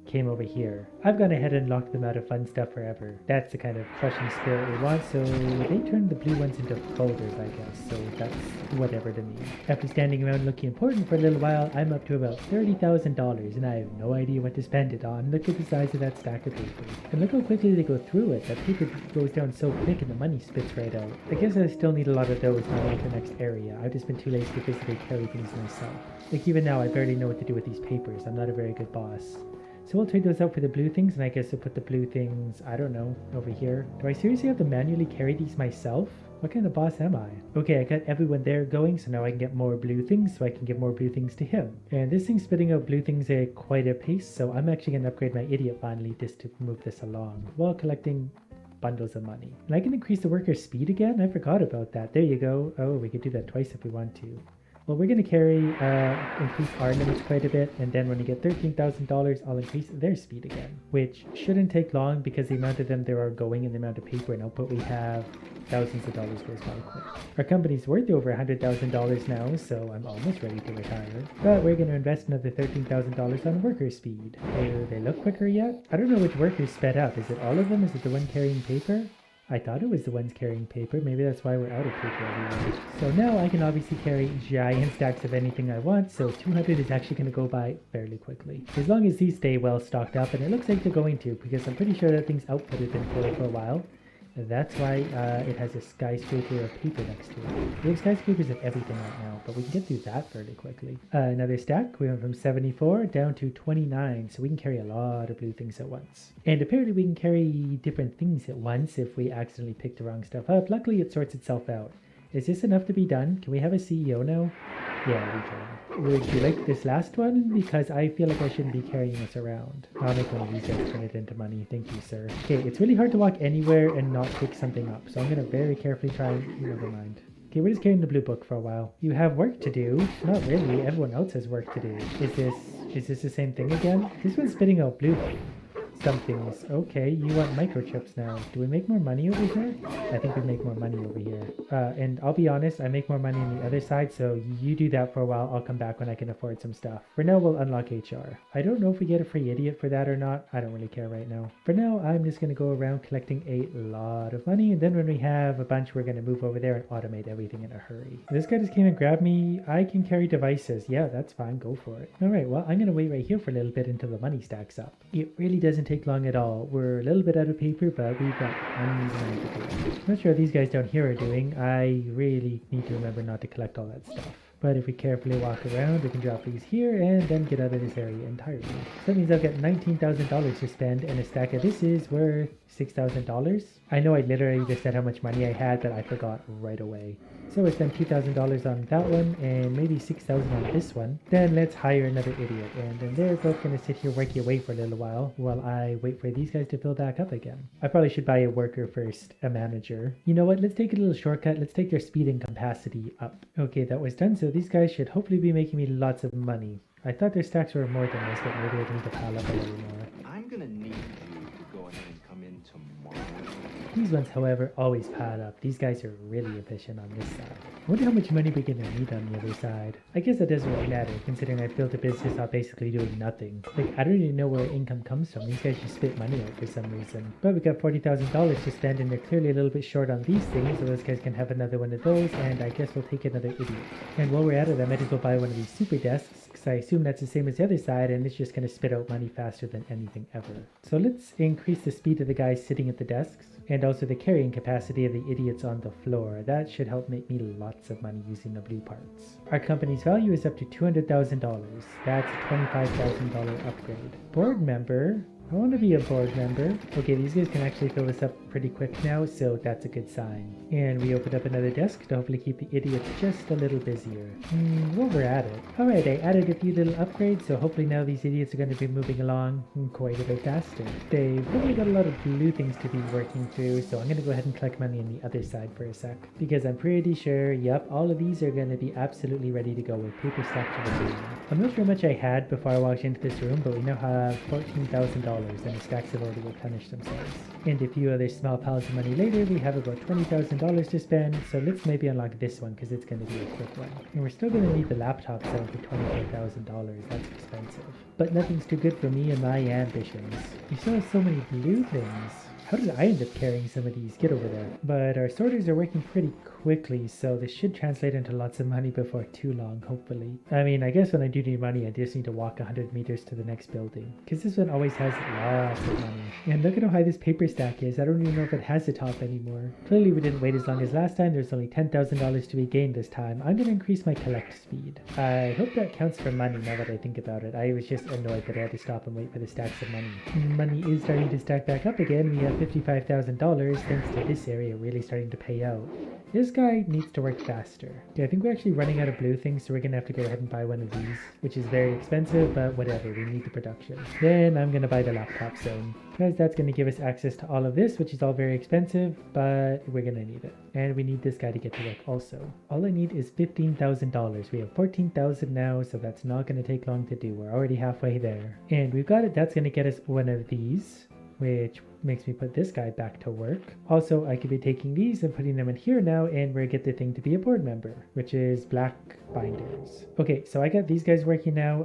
came over here. I've gone ahead and locked them out of fun stuff forever. That's the kind of crushing spirit we want, so they turned the blue ones into folders, I guess, so that's whatever to me. After standing around looking important for a little while, I'm up to about $30,000, and I have no idea what to spend it on. Look at the size of that stack of paper. And look how quickly they go through it. That paper goes down so quick and the money spits right out. I guess I still need a lot of those when I go to the next area. I've just been too lazy to physically carry things myself. Like even now, I barely know what to do with these papers. I'm not a very good boss. So we'll trade those out for the blue things, and I guess we'll put the blue things, I don't know, over here. Do I seriously have to manually carry these myself? What kind of boss am I? Okay, I got everyone there going, so now I can get more blue things, so I can give more blue things to him. And this thing's spitting out blue things at quite a pace, so I'm actually going to upgrade my idiot finally just to move this along, while collecting bundles of money. And I can increase the worker's speed again? I forgot about that. There you go. Oh, we could do that twice if we want to. Well, we're going to carry, increase our limits quite a bit, and then when we get $13,000, I'll increase their speed again, which shouldn't take long because the amount of them there are going and the amount of paper and output we have, thousands of dollars goes by quick. Our company's worth over $100,000 now, so I'm almost ready to retire. But we're going to invest another $13,000 on worker speed. Do they look quicker yet? I don't know which workers sped up. Is it all of them? Is it the one carrying paper? I thought it was the ones carrying paper. Maybe that's why we're out of paper everywhere. So now I can obviously carry giant stacks of anything I want, so 200 is actually going to go by fairly quickly. As long as these stay well stocked up, and it looks like they're going to, because I'm pretty sure that thing's output has been full for a while. That's why it has a skyscraper of paper next to it. We have skyscrapers of everything right now, but we can get through that fairly quickly. Another stack, we went from 74 down to 29, so we can carry a lot of blue things at once. And apparently we can carry different things at once if we accidentally pick the wrong stuff up. Luckily it sorts itself out. Is this enough to be done? Can we have a CEO now? Yeah, we can. Would you like this last one? Because I feel like I shouldn't be carrying this around. I'll make one of these guys turn it into money. Thank you, sir. Okay, it's really hard to walk anywhere and not pick something up, so I'm going to very carefully try and... Never mind. Okay, we're just carrying the blue book for a while. You have work to do. Not really. Everyone else has work to do. Is this the same thing again? This one's spitting out blue somethings. Okay, you want microchips now. Do we make more money over here? I think we make more money over here. And I'll be honest, I make more money on the other side, so you do that for a while. I'll come back when I can afford some stuff. For now, we'll unlock HR. I don't know if we get a free idiot for that or not. I don't really care right now. For now, I'm just going to go around collecting a lot of money, and then when we have a bunch, we're going to move over there and automate everything in a hurry. This guy just came and grabbed me. I can carry devices. Yeah, that's fine. Go for it. All right, well, I'm going to wait right here for a little bit until the money stacks up. It really doesn't take long at all. We're a little bit out of paper, but we've got tons of money to do. Not sure what these guys down here are doing. I really need to remember not to collect all that stuff. But if we carefully walk around, we can drop these here and then get out of this area entirely. So that means I've got $19,000 to spend, and a stack of this is worth $6,000. I know I literally just said how much money I had, but I forgot right away. So I spent $2,000 on that one and maybe $6,000 on this one. Then let's hire another idiot, and then they're both going to sit here working away for a little while I wait for these guys to fill back up again. I probably should buy a worker first, a manager. You know what? Let's take a little shortcut. Let's take their speed and capacity up. Okay, that was done. So these guys should hopefully be making me lots of money. I thought their stacks were more than this, but maybe I need to pile up a little more. I'm gonna need you to go ahead and come in tomorrow. These ones, however, always pile up. These guys are really efficient on this side. I wonder how much money we're gonna need on the other side. I guess that doesn't really matter, considering I built a business off basically doing nothing. Like, I don't even know where income comes from. These guys just spit money out for some reason. But we got $40,000 to spend, and they're clearly a little bit short on these things, so those guys can have another one of those, and I guess we'll take another idiot. And while we're at it, I might as well buy one of these super desks, because I assume that's the same as the other side, and it's just gonna spit out money faster than anything ever. So let's increase the speed of the guys sitting at the desks, and also the carrying capacity of the idiots on the floor. That should help make me lots of money using the blue parts. Our company's value is up to $200,000. That's a $25,000 upgrade. Board member. I want to be a board member. Okay, these guys can actually fill this up pretty quick now, so that's a good sign. And we opened up another desk to hopefully keep the idiots just a little busier. While we're at it. Alright, I added a few little upgrades, so hopefully now these idiots are going to be moving along quite a bit faster. They've probably got a lot of blue things to be working through, so I'm going to go ahead and collect money on the other side for a sec. Because I'm pretty sure, yep, all of these are going to be absolutely ready to go with paper stacked to the moon. I'm not sure how much I had before I walked into this room, but we now have $14,000. And the stacks have already replenished themselves. And a few other small piles of money later, we have about $20,000 to spend, so let's maybe unlock this one because it's going to be a quick one. And we're still going to need the laptop set for $24,000, that's expensive. But nothing's too good for me and my ambitions. We still have so many blue things. How did I end up carrying some of these? Get over there. But our sorters are working pretty quickly, so this should translate into lots of money before too long, hopefully. I mean, I guess when I do need money, I just need to walk 100 meters to the next building, because this one always has lots of money. And look at how high this paper stack is. I don't even know if it has a top anymore. Clearly we didn't wait as long as last time. There's only $10,000 to be gained this time. I'm going to increase my collect speed. I hope that counts for money now that I think about it. I was just annoyed that I had to stop and wait for the stacks of money. Money is starting to stack back up again. We have $55,000 thanks to this area really starting to pay out. This guy needs to work faster. Okay, I think we're actually running out of blue things, so we're gonna have to go ahead and buy one of these, which is very expensive, but whatever, we need the production. Then I'm gonna buy the laptop zone, because that's gonna give us access to all of this, which is all very expensive, but we're gonna need it. And we need this guy to get to work also. All I need is $15,000. We have 14,000 now, so that's not gonna take long to do. We're already halfway there. And we've got it. That's gonna get us one of these, which makes me put this guy back to work. Also, I could be taking these and putting them in here now, and we get the thing to be a board member, which is black binders. Okay, so I got these guys working now.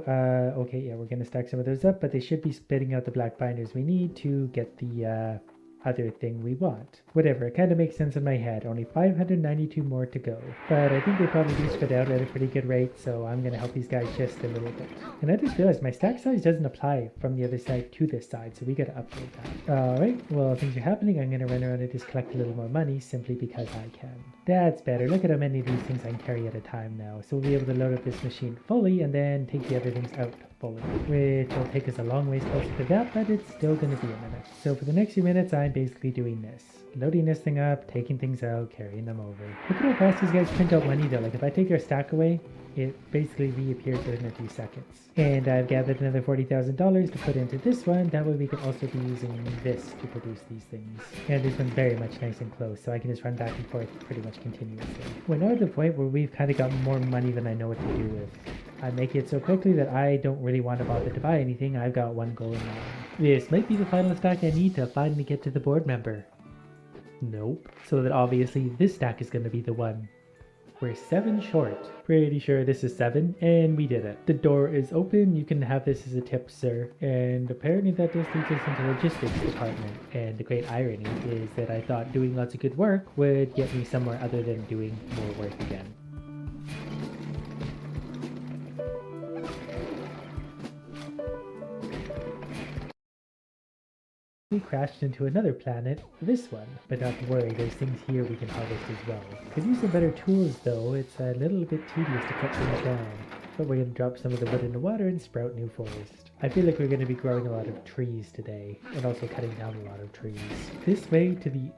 Okay, yeah, we're gonna stack some of those up, but they should be spitting out the black binders we need to get the other thing we want. Whatever, it kind of makes sense in my head. Only 592 more to go. But I think they probably do spit out at a pretty good rate, so I'm going to help these guys just a little bit. And I just realized my stack size doesn't apply from the other side to this side, so we got to upgrade that. Alright, well, things are happening. I'm going to run around and just collect a little more money simply because I can. That's better. Look at how many of these things I can carry at a time now. So we'll be able to load up this machine fully and then take the other things out fully, which will take us a long ways closer to that, but it's still going to be a minute. So for the next few minutes, I'm basically doing this. Loading this thing up, taking things out, carrying them over. Look at how fast these guys print out money though. Like if I take their stack away, it basically reappears within a few seconds. And I've gathered another $40,000 to put into this one. That way we can also be using this to produce these things. And this one's very much nice and close, so I can just run back and forth pretty much continuously. We're now at the point where we've kind of got more money than I know what to do with. I make it so quickly that I don't really want to bother to buy anything. I've got one goal in mind. This might be the final stack I need to finally get to the board member. Nope. So that obviously this stack is going to be the one. We're 7 short. Pretty sure this is 7, and we did it. The door is open. You can have this as a tip, sir. And apparently that just leads us into the logistics department. And the great irony is that I thought doing lots of good work would get me somewhere other than doing more work again. We crashed into another planet, this one. But not to worry, there's things here we can harvest as well. Could use some better tools though, it's a little bit tedious to cut things down. But we're going to drop some of the wood in the water and sprout new forest. I feel like we're going to be growing a lot of trees today, and also cutting down a lot of trees. This way to the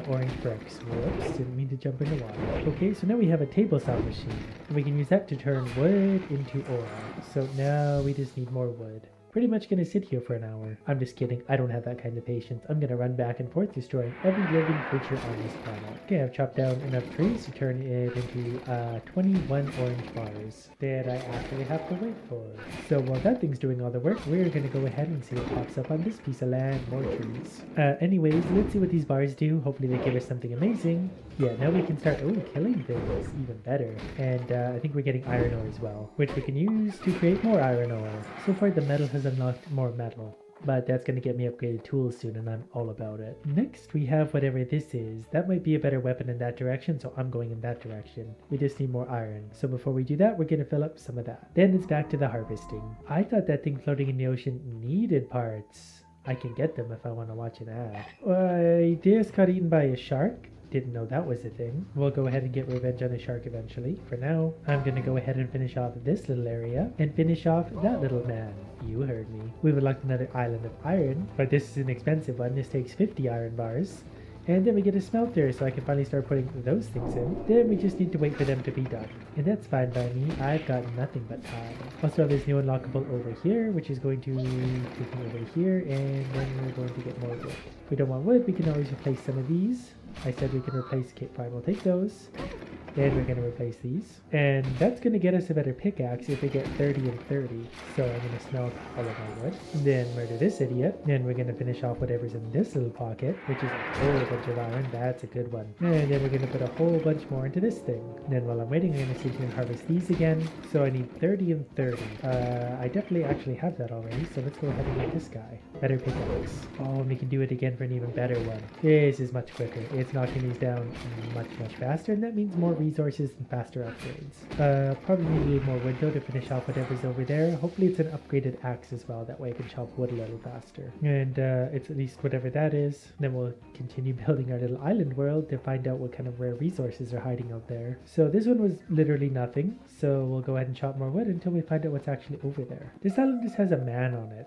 orange bricks. Whoops, didn't mean to jump in the water. Okay, so now we have a table saw machine, and we can use that to turn wood into ore. So now we just need more wood. pretty much gonna sit here for an hour. I'm just kidding, I don't have that kind of patience. I'm gonna run back and forth destroying every living creature on this planet. Okay, I've chopped down enough trees to turn it into 21 orange bars that I actually have to wait for. So while that thing's doing all the work, we're gonna go ahead and see what pops up on this piece of land. More trees. Anyways, let's see what these bars do. Hopefully they give us something amazing. Yeah, now we can start, killing things. Even better. And I think we're getting iron ore as well, which we can use to create more iron ore. So far the metal has unlocked more metal, but that's going to get me upgraded tools soon, and I'm all about it. Next we have whatever this is. That might be a better weapon in that direction, so I'm going in that direction. We just need more iron. So before we do that, we're going to fill up some of that. Then it's back to the harvesting. I thought that thing floating in the ocean needed parts. I can get them if I want to watch an ad. I just got eaten by a shark. Didn't know that was a thing. We'll go ahead and get revenge on the shark eventually. For now, I'm gonna go ahead and finish off this little area and finish off that little man. You heard me. We've unlocked another island of iron, but this is an expensive one. This takes 50 iron bars. And then we get a smelter, so I can finally start putting those things in. Then we just need to wait for them to be done. And that's fine by me. I've got nothing but time. Also have this new unlockable over here, which is going to take me over here, and then we're going to get more wood. If we don't want wood, we can always replace some of these. I said we can replace, okay, fine, we'll take those. Then we're going to replace these. And that's going to get us a better pickaxe if we get 30 and 30. So I'm going to smelt all of my wood. Then murder this idiot. Then we're going to finish off whatever's in this little pocket, which is a whole bunch of iron. That's a good one. And then we're going to put a whole bunch more into this thing. And then while I'm waiting, I'm going to see if we can harvest these again. So I need 30 and 30. I definitely actually have that already. So let's go ahead and make this guy. Better pickaxe. Oh, and we can do it again for an even better one. This is much quicker. It's knocking these down much faster. And that means more resources and faster upgrades. Probably need a little more wood though to finish off whatever's over there. Hopefully it's an upgraded axe as well, that way I can chop wood a little faster. And it's at least whatever that is. Then we'll continue building our little island world to find out what kind of rare resources are hiding out there. So this one was literally nothing, so we'll go ahead and chop more wood until we find out what's actually over there. This island just has a man on it.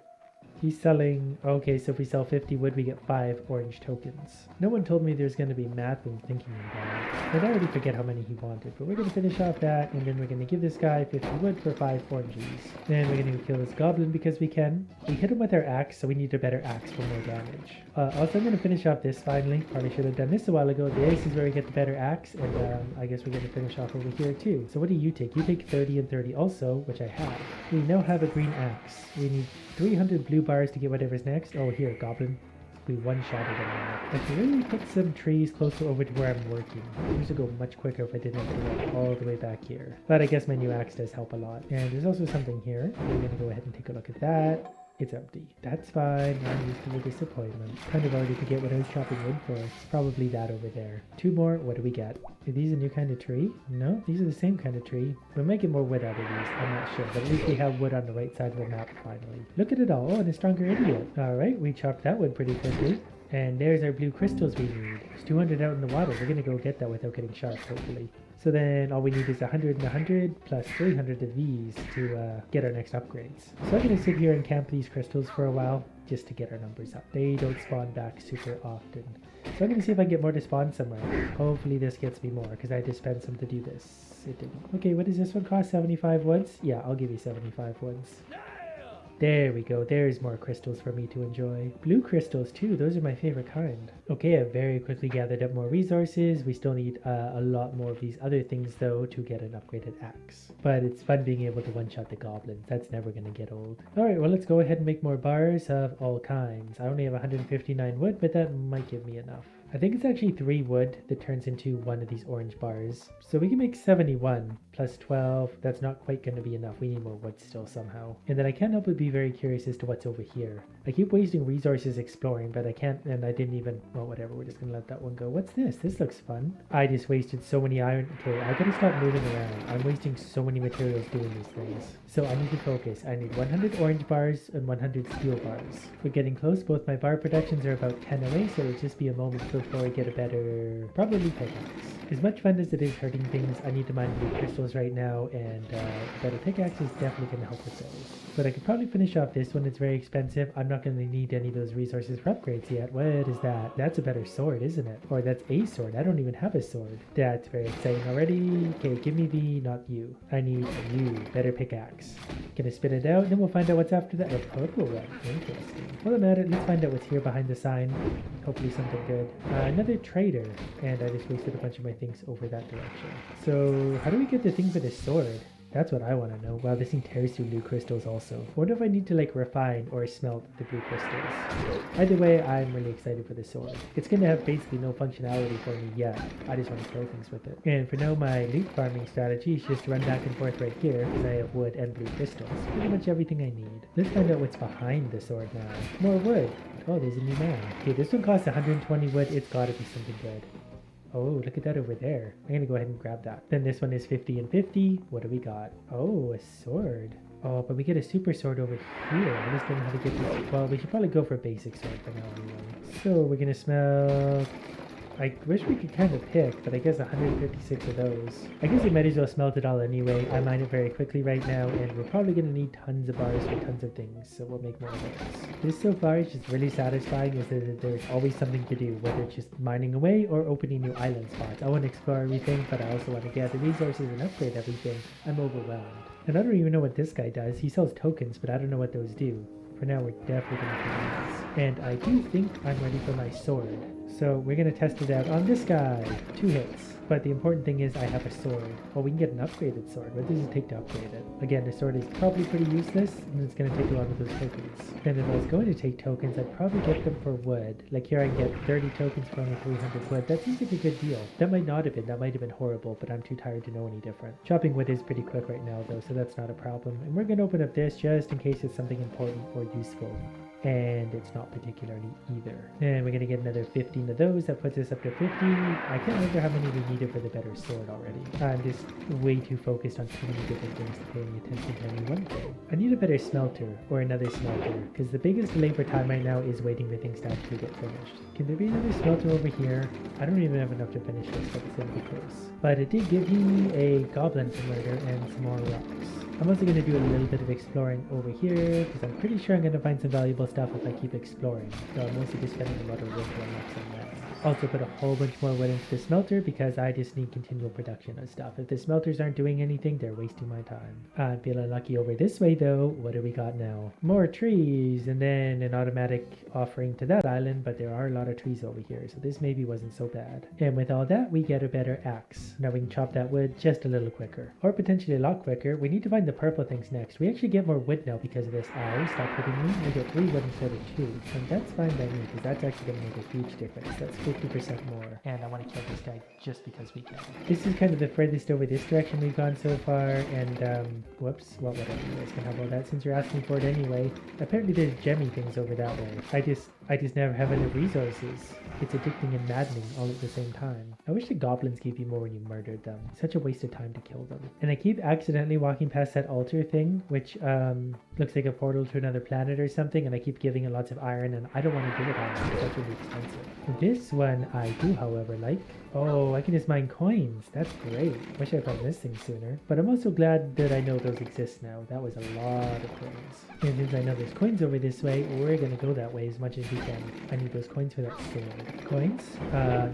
He's selling, okay, so if we sell 50 wood, we get 5 orange tokens. No one told me there's going to be math when thinking about it. And I already forget how many he wanted, but we're going to finish off that, and then we're going to give this guy 50 wood for 5 oranges. Then we're going to kill this goblin because we can. We hit him with our axe, so we need a better axe for more damage. Also, I'm going to finish off this finally. Probably should have done this a while ago. This is where we get the better axe, and I guess we're going to finish off over here too. So what do you take? You take 30 and 30 also, which I have. We now have a green axe. We need 300 blue bars to get whatever's next. Oh, here, goblin. We one-shotted him now. I can really put some trees closer over to where I'm working. It would go much quicker if I didn't have to walk all the way back here. But I guess my new axe does help a lot. And there's also something here. We're going to go ahead and take a look at that. It's empty. That's fine. I'm used to the disappointment. Kind of already forget what I was chopping wood for. It's probably that over there. 2 more. What do we get? Are these a new kind of tree? No, these are the same kind of tree. We might get more wood out of these. I'm not sure. But at least we have wood on the right side of the map finally. Look at it all. Oh, and a stronger idiot. Alright, we chopped that wood pretty quickly. And there's our blue crystals we need. There's 200 out in the water. We're going to go get that without getting sharp, hopefully. So then all we need is 100 and 100 plus 300 of these to get our next upgrades. So I'm going to sit here and camp these crystals for a while just to get our numbers up. They don't spawn back super often. So I'm going to see if I can get more to spawn somewhere. Hopefully this gets me more because I just spent some to do this. It didn't. Okay, what does this one cost? 75 woods? Yeah, I'll give you 75 woods. There we go. There's more crystals for me to enjoy. Blue crystals too. Those are my favorite kind. Okay, I've very quickly gathered up more resources. We still need a lot more of these other things though to get an upgraded axe. But it's fun being able to one-shot the goblins. That's never going to get old. Alright, well let's go ahead and make more bars of all kinds. I only have 159 wood, but that might give me enough. I think it's actually 3 wood that turns into one of these orange bars. So we can make 71 plus 12. That's not quite going to be enough. We need more wood still somehow. And then I can't help but be very curious as to what's over here. I keep wasting resources exploring, but I can't, and I didn't even, well, whatever. We're just going to let that one go. What's this? This looks fun. I just wasted so many iron. Okay, I gotta stop moving around. I'm wasting so many materials doing these things. So I need to focus. I need 100 orange bars and 100 steel bars. We're getting close. Both my bar productions are about 10 away, so it'll just be a moment also before I get a better, probably pickaxe. As much fun as it is hurting things, I need to mine blue crystals right now, and a better pickaxe is definitely going to help with those. But I could probably finish off this one. It's very expensive. I'm not going to need any of those resources for upgrades yet. What is that? That's a better sword, isn't it? Or that's a sword. I don't even have a sword. That's very exciting already. Okay, give me the, not you. I need you. Better pickaxe. Gonna spit it out, then we'll find out what's after that. A purple one. Interesting. While I'm at it, let's find out what's here behind the sign. Hopefully something good. Another trader. And I just wasted a bunch of my things over that direction. So, how do we get the thing for the sword? That's what I want to know. Wow, this thing tears through blue crystals also. I wonder if I need to like refine or smelt the blue crystals. Either way, I'm really excited for the sword. It's going to have basically no functionality for me yet. I just want to kill things with it. And for now, my loot farming strategy is just to run back and forth right here because I have wood and blue crystals. Pretty much everything I need. Let's find out what's behind the sword now. More wood. Oh, there's a new man. Okay, this one costs 120 wood. It's got to be something good. Oh, look at that over there. I'm gonna go ahead and grab that. Then this one is 50 and 50. What do we got? Oh, a sword. Oh, but we get a super sword over here. I just don't know how to get this. Well, we should probably go for a basic sword for now anyway. So we're gonna smell... I wish we could kind of pick, but I guess 156 of those. I guess we might as well smelt it all anyway. I mine it very quickly right now, and we're probably going to need tons of bars for tons of things, so we'll make more of those. This so far is just really satisfying, is that there's always something to do, whether it's just mining away or opening new island spots. I want to explore everything, but I also want to gather resources and upgrade everything. I'm overwhelmed. And I don't even know what this guy does. He sells tokens, but I don't know what those do. For now, we're definitely going to do this. And I do think I'm ready for my sword. So we're going to test it out on this guy. 2 hits. But the important thing is I have a sword. Well, we can get an upgraded sword. What does it take to upgrade it? Again, the sword is probably pretty useless, and it's going to take a lot of those tokens. Then if I was going to take tokens, I'd probably get them for wood. Like here I can get 30 tokens for only 300 wood. That seems like a good deal. That might not have been. That might have been horrible, but I'm too tired to know any different. Chopping wood is pretty quick right now, though, so that's not a problem. And we're going to open up this just in case it's something important or useful. And it's not particularly either. And we're going to get another 15 of those. That puts us up to 50. I can't remember how many we needed for the better sword already. I'm just way too focused on too many different things to pay any attention to any one thing. I need a better smelter or another smelter because the biggest delay for time right now is waiting for things to actually get finished. Can there be another smelter over here? I don't even have enough to finish this, but it's going to be close. But it did give me a goblin to murder and some more rocks. I'm also going to do a little bit of exploring over here because I'm pretty sure I'm going to find some valuable stuff if I keep exploring. So I'm mostly just spending a lot of wood going up somewhere. Also put a whole bunch more wood into the smelter because I just need continual production of stuff. If the smelters aren't doing anything, they're wasting my time. I'm feeling lucky over this way though. What do we got now? More trees and then an automatic offering to that island, but there are a lot of trees over here, so this maybe wasn't so bad. And with all that, we get a better axe. Now we can chop that wood just a little quicker, or potentially a lot quicker. We need to find the purple things next. We actually get more wood now because of this. Ow, stop hitting me. We get 3 wood instead of 2, and that's fine by me because that's actually going to make a huge difference. That's 50% more, and I want to kill this guy just because we can. This is kind of the furthest over this direction we've gone so far, and whoops, well, whatever, you guys can have all that since you're asking for it anyway. Apparently there's gemmy things over that way. I just never have enough resources. It's addicting and maddening all at the same time. I wish the goblins gave you more when you murdered them. Such a waste of time to kill them. And I keep accidentally walking past that altar thing, which looks like a portal to another planet or something, and I keep giving it lots of iron, and I don't want to give it iron because that's really expensive. This one I do, however, like. Oh, I can just mine coins. That's great. Wish I found this thing sooner. But I'm also glad that I know those exist now. That was a lot of coins. And since I know there's coins over this way, we're gonna go that way as much as we can. I need those coins for that sword. Coins?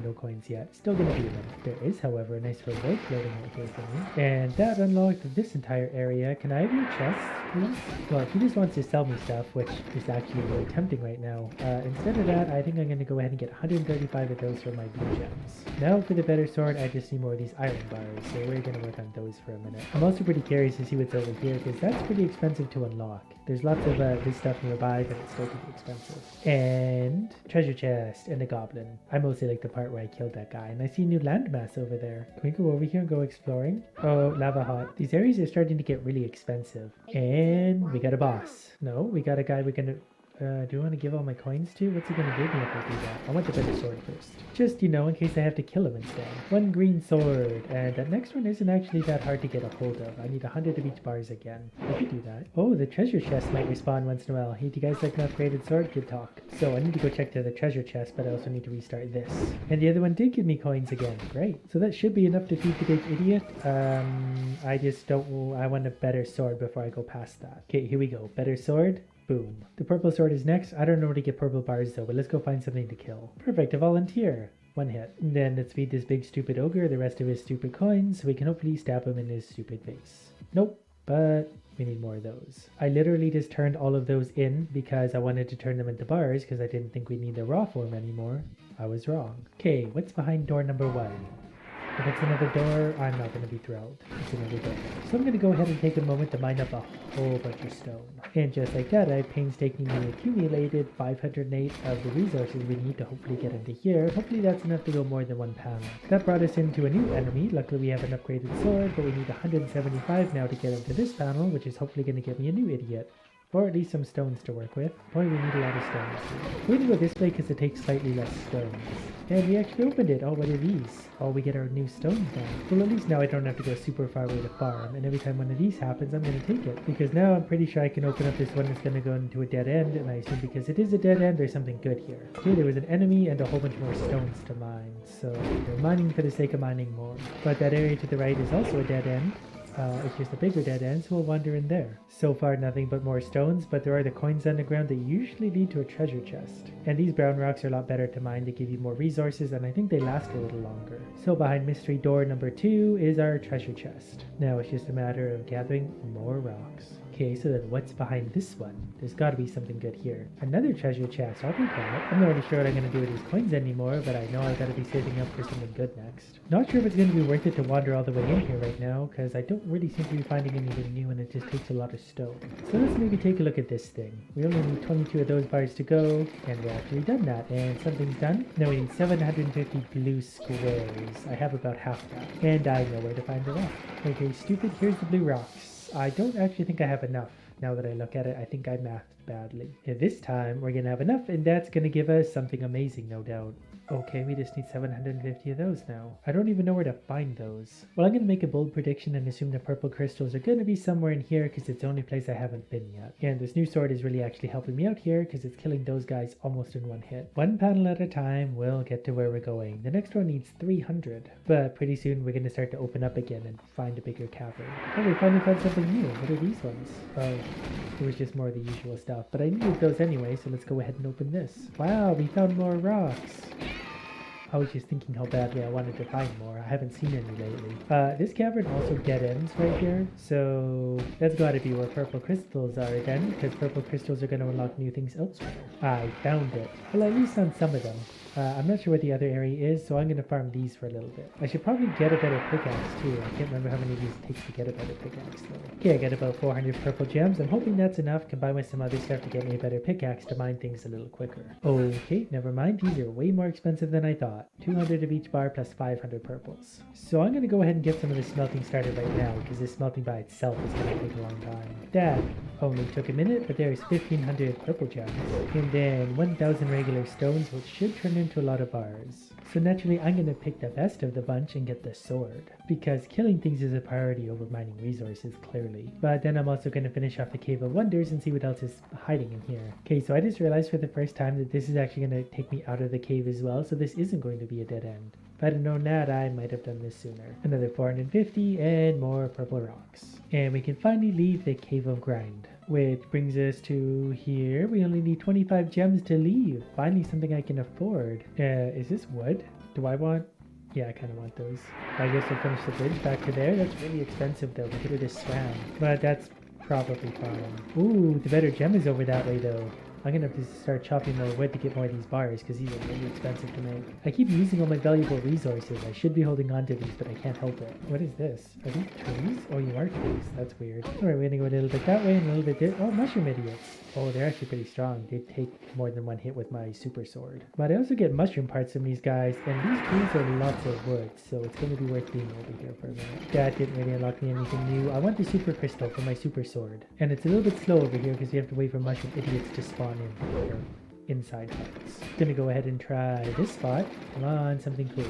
No coins yet. Still gonna do them. There is, however, a nice reward floating out here for me. And that unlocked this entire area. Can I have your chest, please? Well, if he just wants to sell me stuff, which is actually really tempting right now, instead of that, I think I'm gonna go ahead and get 135 of those for my blue gems. Now for the better sword, I just need more of these iron bars, so we're gonna work on those for a minute. I'm also pretty curious to see what's over here, because that's pretty expensive to unlock. There's lots of this stuff nearby, but it's still pretty expensive. And treasure chest and a goblin. I mostly like the part where I killed that guy, and I see a new landmass over there. Can we go over here and go exploring? Oh, lava hot. These areas are starting to get really expensive. And we got a boss. No, we got a guy we're gonna... Do I want to give all my coins to? What's he going to give me if I do that? I want the better sword first. Just, you know, in case I have to kill him instead. 1 green sword. And that next one isn't actually that hard to get a hold of. I need 100 of each bars again. I could do that. Oh, the treasure chest might respawn once in a while. Hey, do you guys like an upgraded sword? Good talk. So I need to go check the treasure chest, but I also need to restart this. And the other one did give me coins again. Great. So that should be enough to feed the big idiot. I just don't... I want a better sword before I go past that. Okay, here we go. Better sword. Boom. The purple sword is next. I don't know where to get purple bars though, but let's go find something to kill. Perfect, a volunteer. 1 hit. And then let's feed this big stupid ogre the rest of his stupid coins so we can hopefully stab him in his stupid face. Nope, but we need more of those. I literally just turned all of those in because I wanted to turn them into bars because I didn't think we need the raw form anymore. I was wrong. Okay, what's behind door number 1? If it's another door, I'm not going to be thrilled. It's another door. So I'm going to go ahead and take a moment to mine up a whole bunch of stone. And just like that, I painstakingly accumulated 508 of the resources we need to hopefully get into here. Hopefully that's enough to go more than 1 panel. That brought us into a new enemy. Luckily we have an upgraded sword, but we need 175 now to get into this panel, which is hopefully going to get me a new idiot. Or at least some stones to work with. Boy, we need a lot of stones. We're going to go this way because it takes slightly less stones. And we actually opened it. Oh, what are these? Oh, we get our new stones now. Well, at least now I don't have to go super far away to farm. And every time one of these happens, I'm going to take it. Because now I'm pretty sure I can open up this one that's going to go into a dead end. And I assume because it is a dead end, there's something good here. Okay, there was an enemy and a whole bunch more stones to mine. So we're mining for the sake of mining more. But that area to the right is also a dead end. It's just a bigger dead end, so we'll wander in there. So far nothing but more stones, but there are the coins on the ground that usually lead to a treasure chest. And these brown rocks are a lot better to mine. They give you more resources, and I think they last a little longer. So behind mystery door number 2 is our treasure chest. Now it's just a matter of gathering more rocks. Okay, so then what's behind this one? There's gotta be something good here. Another treasure chest, I'll take that. I'm not really sure what I'm gonna do with these coins anymore, but I know I gotta be saving up for something good next. Not sure if it's gonna be worth it to wander all the way in here right now, because I don't really seem to be finding anything new and it just takes a lot of stone. So let's maybe take a look at this thing. We only need 22 of those bars to go, and we're actually done that, and something's done. Now we need 750 blue squares. I have about half that, and I know where to find the rest. Okay, stupid, here's the blue rocks. I don't actually think I have enough. Now that I look at it, I think I mathed badly. And this time, we're going to have enough, and that's going to give us something amazing, no doubt. Okay, we just need 750 of those now. I don't even know where to find those. Well, I'm going to make a bold prediction and assume the purple crystals are going to be somewhere in here because it's the only place I haven't been yet. And this new sword is really actually helping me out here because it's killing those guys almost in 1 hit. 1 panel at a time, we'll get to where we're going. The next one needs 300. But pretty soon, we're going to start to open up again and find a bigger cavern. Oh, we finally found something new. What are these ones? Oh, it was just more of the usual stuff. But I needed those anyway, so let's go ahead and open this. Wow, we found more rocks. I was just thinking how badly I wanted to find more. I haven't seen any lately. This cavern also dead ends right here, so that's gotta be where purple crystals are again, because purple crystals are gonna unlock new things elsewhere. I found it. Well, at least on some of them. I'm not sure what the other area is, so I'm going to farm these for a little bit. I should probably get a better pickaxe too. I can't remember how many of these it takes to get a better pickaxe though. Okay, I got about 400 purple gems. I'm hoping that's enough, combined with some other stuff to get me a better pickaxe to mine things a little quicker. Okay, never mind. These are way more expensive than I thought. 200 of each bar plus 500 purples. So I'm going to go ahead and get some of this smelting started right now, because this smelting by itself is going to take a long time. That only took a minute, but there's 1500 purple gems. And then 1000 regular stones, which should turn into a lot of bars. So naturally I'm going to pick the best of the bunch and get the sword, because killing things is a priority over mining resources, clearly. But then I'm also going to finish off the Cave of Wonders and see what else is hiding in here. Okay, so I just realized for the first time that this is actually going to take me out of the cave as well, so this isn't going to be a dead end. If I'd have known that, I might have done this sooner. Another 450 and more purple rocks. And we can finally leave the Cave of Grind. Which brings us to here. We only need 25 gems to leave. Finally something I can afford. Is this wood? Do I want? Yeah, I kind of want those. I guess we'll finish the bridge back to there. That's really expensive though. We could have just swam. But that's probably fine. Ooh, the better gem is over that way though. I'm gonna have to start chopping more wood to get more of these bars because these are really expensive to make. I keep using all my valuable resources. I should be holding on to these, but I can't help it. What is this? Are these trees? Oh, you are trees. That's weird. Alright, we're gonna go a little bit that way and a little bit there. Oh, mushroom idiots. Oh, they're actually pretty strong. They take more than 1 hit with my super sword. But I also get mushroom parts from these guys, and these trees are lots of wood, so it's gonna be worth being over here for a minute. That didn't really unlock me anything new. I want the super crystal for my super sword. And it's a little bit slow over here because we have to wait for mushroom idiots to spawn spawn in their inside huts. Gonna go ahead and try this spot. Come on, something cool.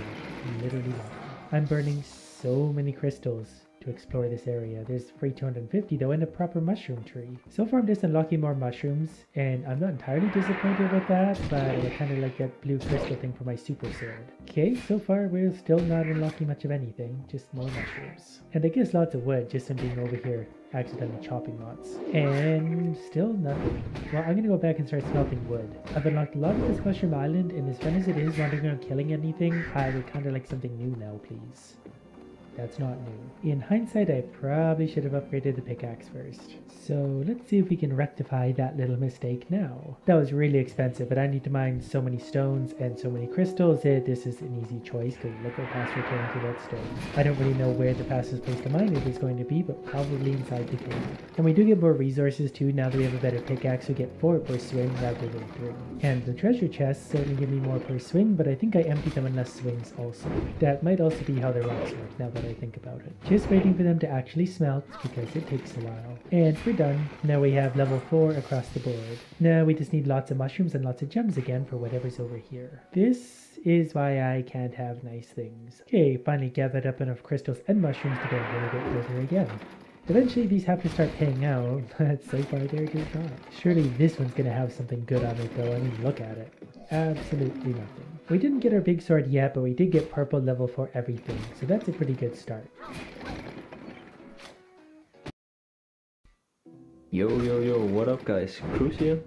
Literally nothing. I'm burning so many crystals to explore this area. There's free 250 though and a proper mushroom tree. So far I'm just unlocking more mushrooms and I'm not entirely disappointed with that, but I kind of like that blue crystal thing for my super sword. Okay, so far we're still not unlocking much of anything, just more mushrooms. And I guess lots of wood just from being over here accidentally chopping lots. And still nothing. Well, I'm gonna go back and start smelting wood. I've unlocked a lot of this mushroom island and as fun as it is wandering around killing anything, I would kind of like something new now, please. That's not new. In hindsight, I probably should have upgraded the pickaxe first. So let's see if we can rectify that little mistake now. That was really expensive, but I need to mine so many stones and so many crystals that this is an easy choice because look how fast we're turning to that stone. I don't really know where the fastest place to mine it is going to be, but probably inside the cave. And we do get more resources too now that we have a better pickaxe. We get 4 per swing rather than 3. And the treasure chests certainly give me more per swing, but I think I emptied them in less swings also. That might also be how the rocks work now that I think about it. Just waiting for them to actually smelt because it takes a while. And we're done. Now we have level 4 across the board. Now we just need lots of mushrooms and lots of gems again for whatever's over here. This is why I can't have nice things. Okay, finally gathered up enough crystals and mushrooms to go a little bit further again. Eventually these have to start paying out, but so far they're just not. Surely this one's gonna have something good on it though. I mean, look at it. Absolutely nothing. We didn't get our big sword yet, but we did get purple level for everything, so that's a pretty good start. Yo, what up guys, Cruz here.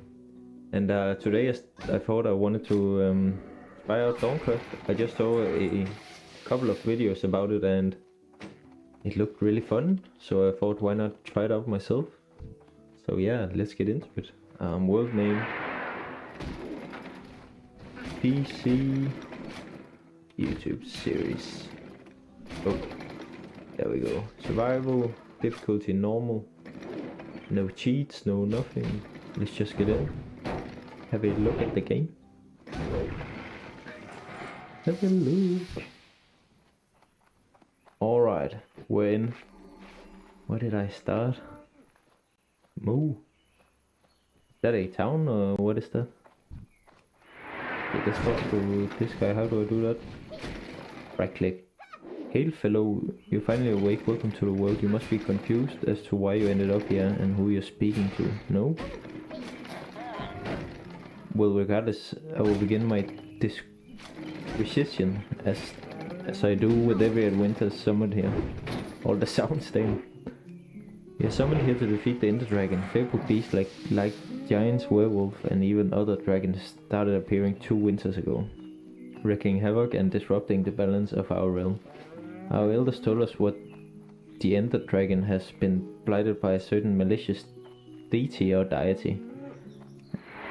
And today I thought I wanted to try out Dawnquest. I just saw a couple of videos about it and it looked really fun, so I thought why not try it out myself. So yeah, let's get into it. World name PC YouTube series. Oh, there we go. Survival, difficulty normal. No cheats, no nothing. Let's just get in. Have a look at the game. Have a look. Alright, we're in. Where did I start? Moo. Is that a town or what is that? Okay, let's talk to this guy. How do I do that? Right click. Hail fellow, you're finally awake. Welcome to the world. You must be confused as to why you ended up here and who you're speaking to. No? Well, regardless, I will begin my disquisition as I do with every adventure summoned here. All the sounds then. You're summoned here to defeat the Ender Dragon. Fearful beasts like giants, werewolf, and even other dragons started appearing 2 winters ago, wreaking havoc and disrupting the balance of our realm. Our elders told us what the Ender Dragon has been blighted by a certain malicious deity or deity,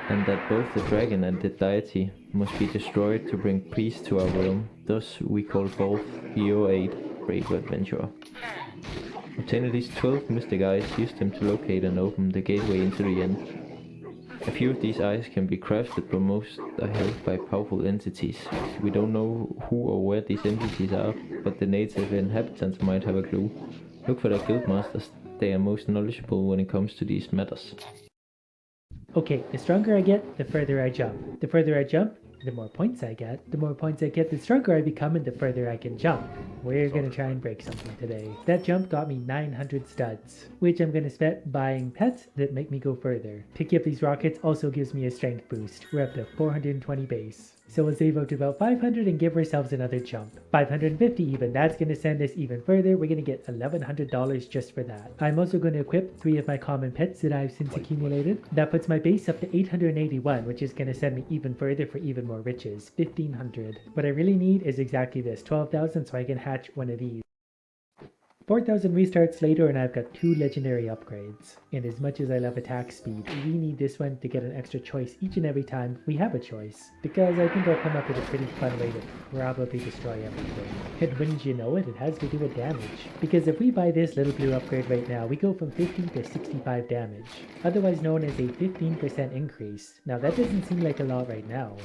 and that both the dragon and the deity must be destroyed to bring peace to our realm. Thus we call both your aid, brave adventurer. Obtain at least 12 mystic eyes, use them to locate and open the gateway into the end. A few of these eyes can be crafted, but most are held by powerful entities. We don't know who or where these entities are, but the native inhabitants might have a clue. Look for their guild masters, they are most knowledgeable when it comes to these matters. Okay, the stronger I get, the further I jump. The further I jump, the more points I get. The more points I get, the stronger I become and the further I can jump. We're gonna try and break something today. That jump got me 900 studs, which I'm gonna spend buying pets that make me go further. Picking up these rockets also gives me a strength boost. We're up to 420 base. So we'll save up to about 500 and give ourselves another jump. 550 even, that's going to send us even further. We're going to get $1,100 just for that. I'm also going to equip 3 of my common pets that I've since accumulated. That puts my base up to 881, which is going to send me even further for even more riches, 1,500. What I really need is exactly this, 12,000, so I can hatch one of these. 4,000 restarts later and I've got 2 legendary upgrades. And as much as I love attack speed, we need this one to get an extra choice each and every time we have a choice. Because I think I'll come up with a pretty fun way to probably destroy everything. And wouldn't you know it, it has to do with damage. Because if we buy this little blue upgrade right now, we go from 50 to 65 damage. Otherwise known as a 15% increase. Now that doesn't seem like a lot right now.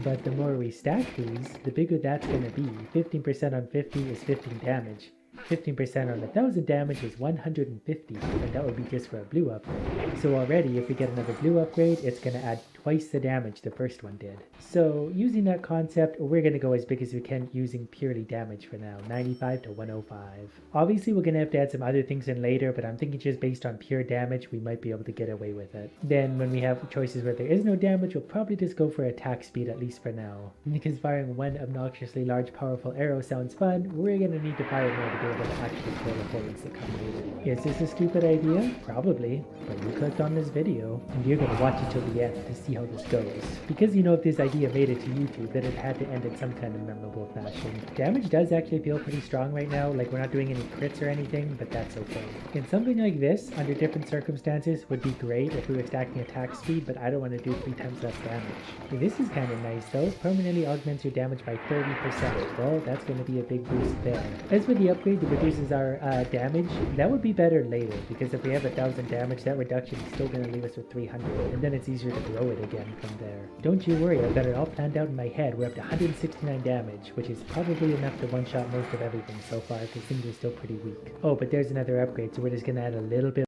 But the more we stack these, the bigger that's going to be. 15% on 50 is 15 damage. 15% on 1,000 damage is 150, and that would be just for a blue upgrade. So already, if we get another blue upgrade, it's going to add twice the damage the first one did. So using that concept, we're going to go as big as we can using purely damage for now, 95 to 105. Obviously, we're going to have to add some other things in later, but I'm thinking just based on pure damage, we might be able to get away with it. Then when we have choices where there is no damage, we'll probably just go for attack speed, at least for now. Because firing one obnoxiously large powerful arrow sounds fun, we're going to need to fire more to be able to actually kill the opponents that come later. Is this a stupid idea? Probably, but you clicked on this video, and you're going to watch it till the end to see how this goes. Because you know if this idea made it to YouTube, then it had to end in some kind of memorable fashion. Damage does actually feel pretty strong right now, like we're not doing any crits or anything, but that's okay. In something like this, under different circumstances, would be great if we were stacking attack speed, but I don't want to do 3 times less damage. This is kind of nice though, permanently augments your damage by 30%. Well, that's going to be a big boost there. As for the upgrade that reduces our damage, that would be better later, because if we have 1,000 damage, that reduction is still going to leave us with 300, and then it's easier to grow it again from there. Don't you worry, I've got it all planned out in my head. We're up to 169 damage, which is probably enough to one-shot most of everything so far, because things are still pretty weak. Oh, but there's another upgrade, so we're just going to add a little bit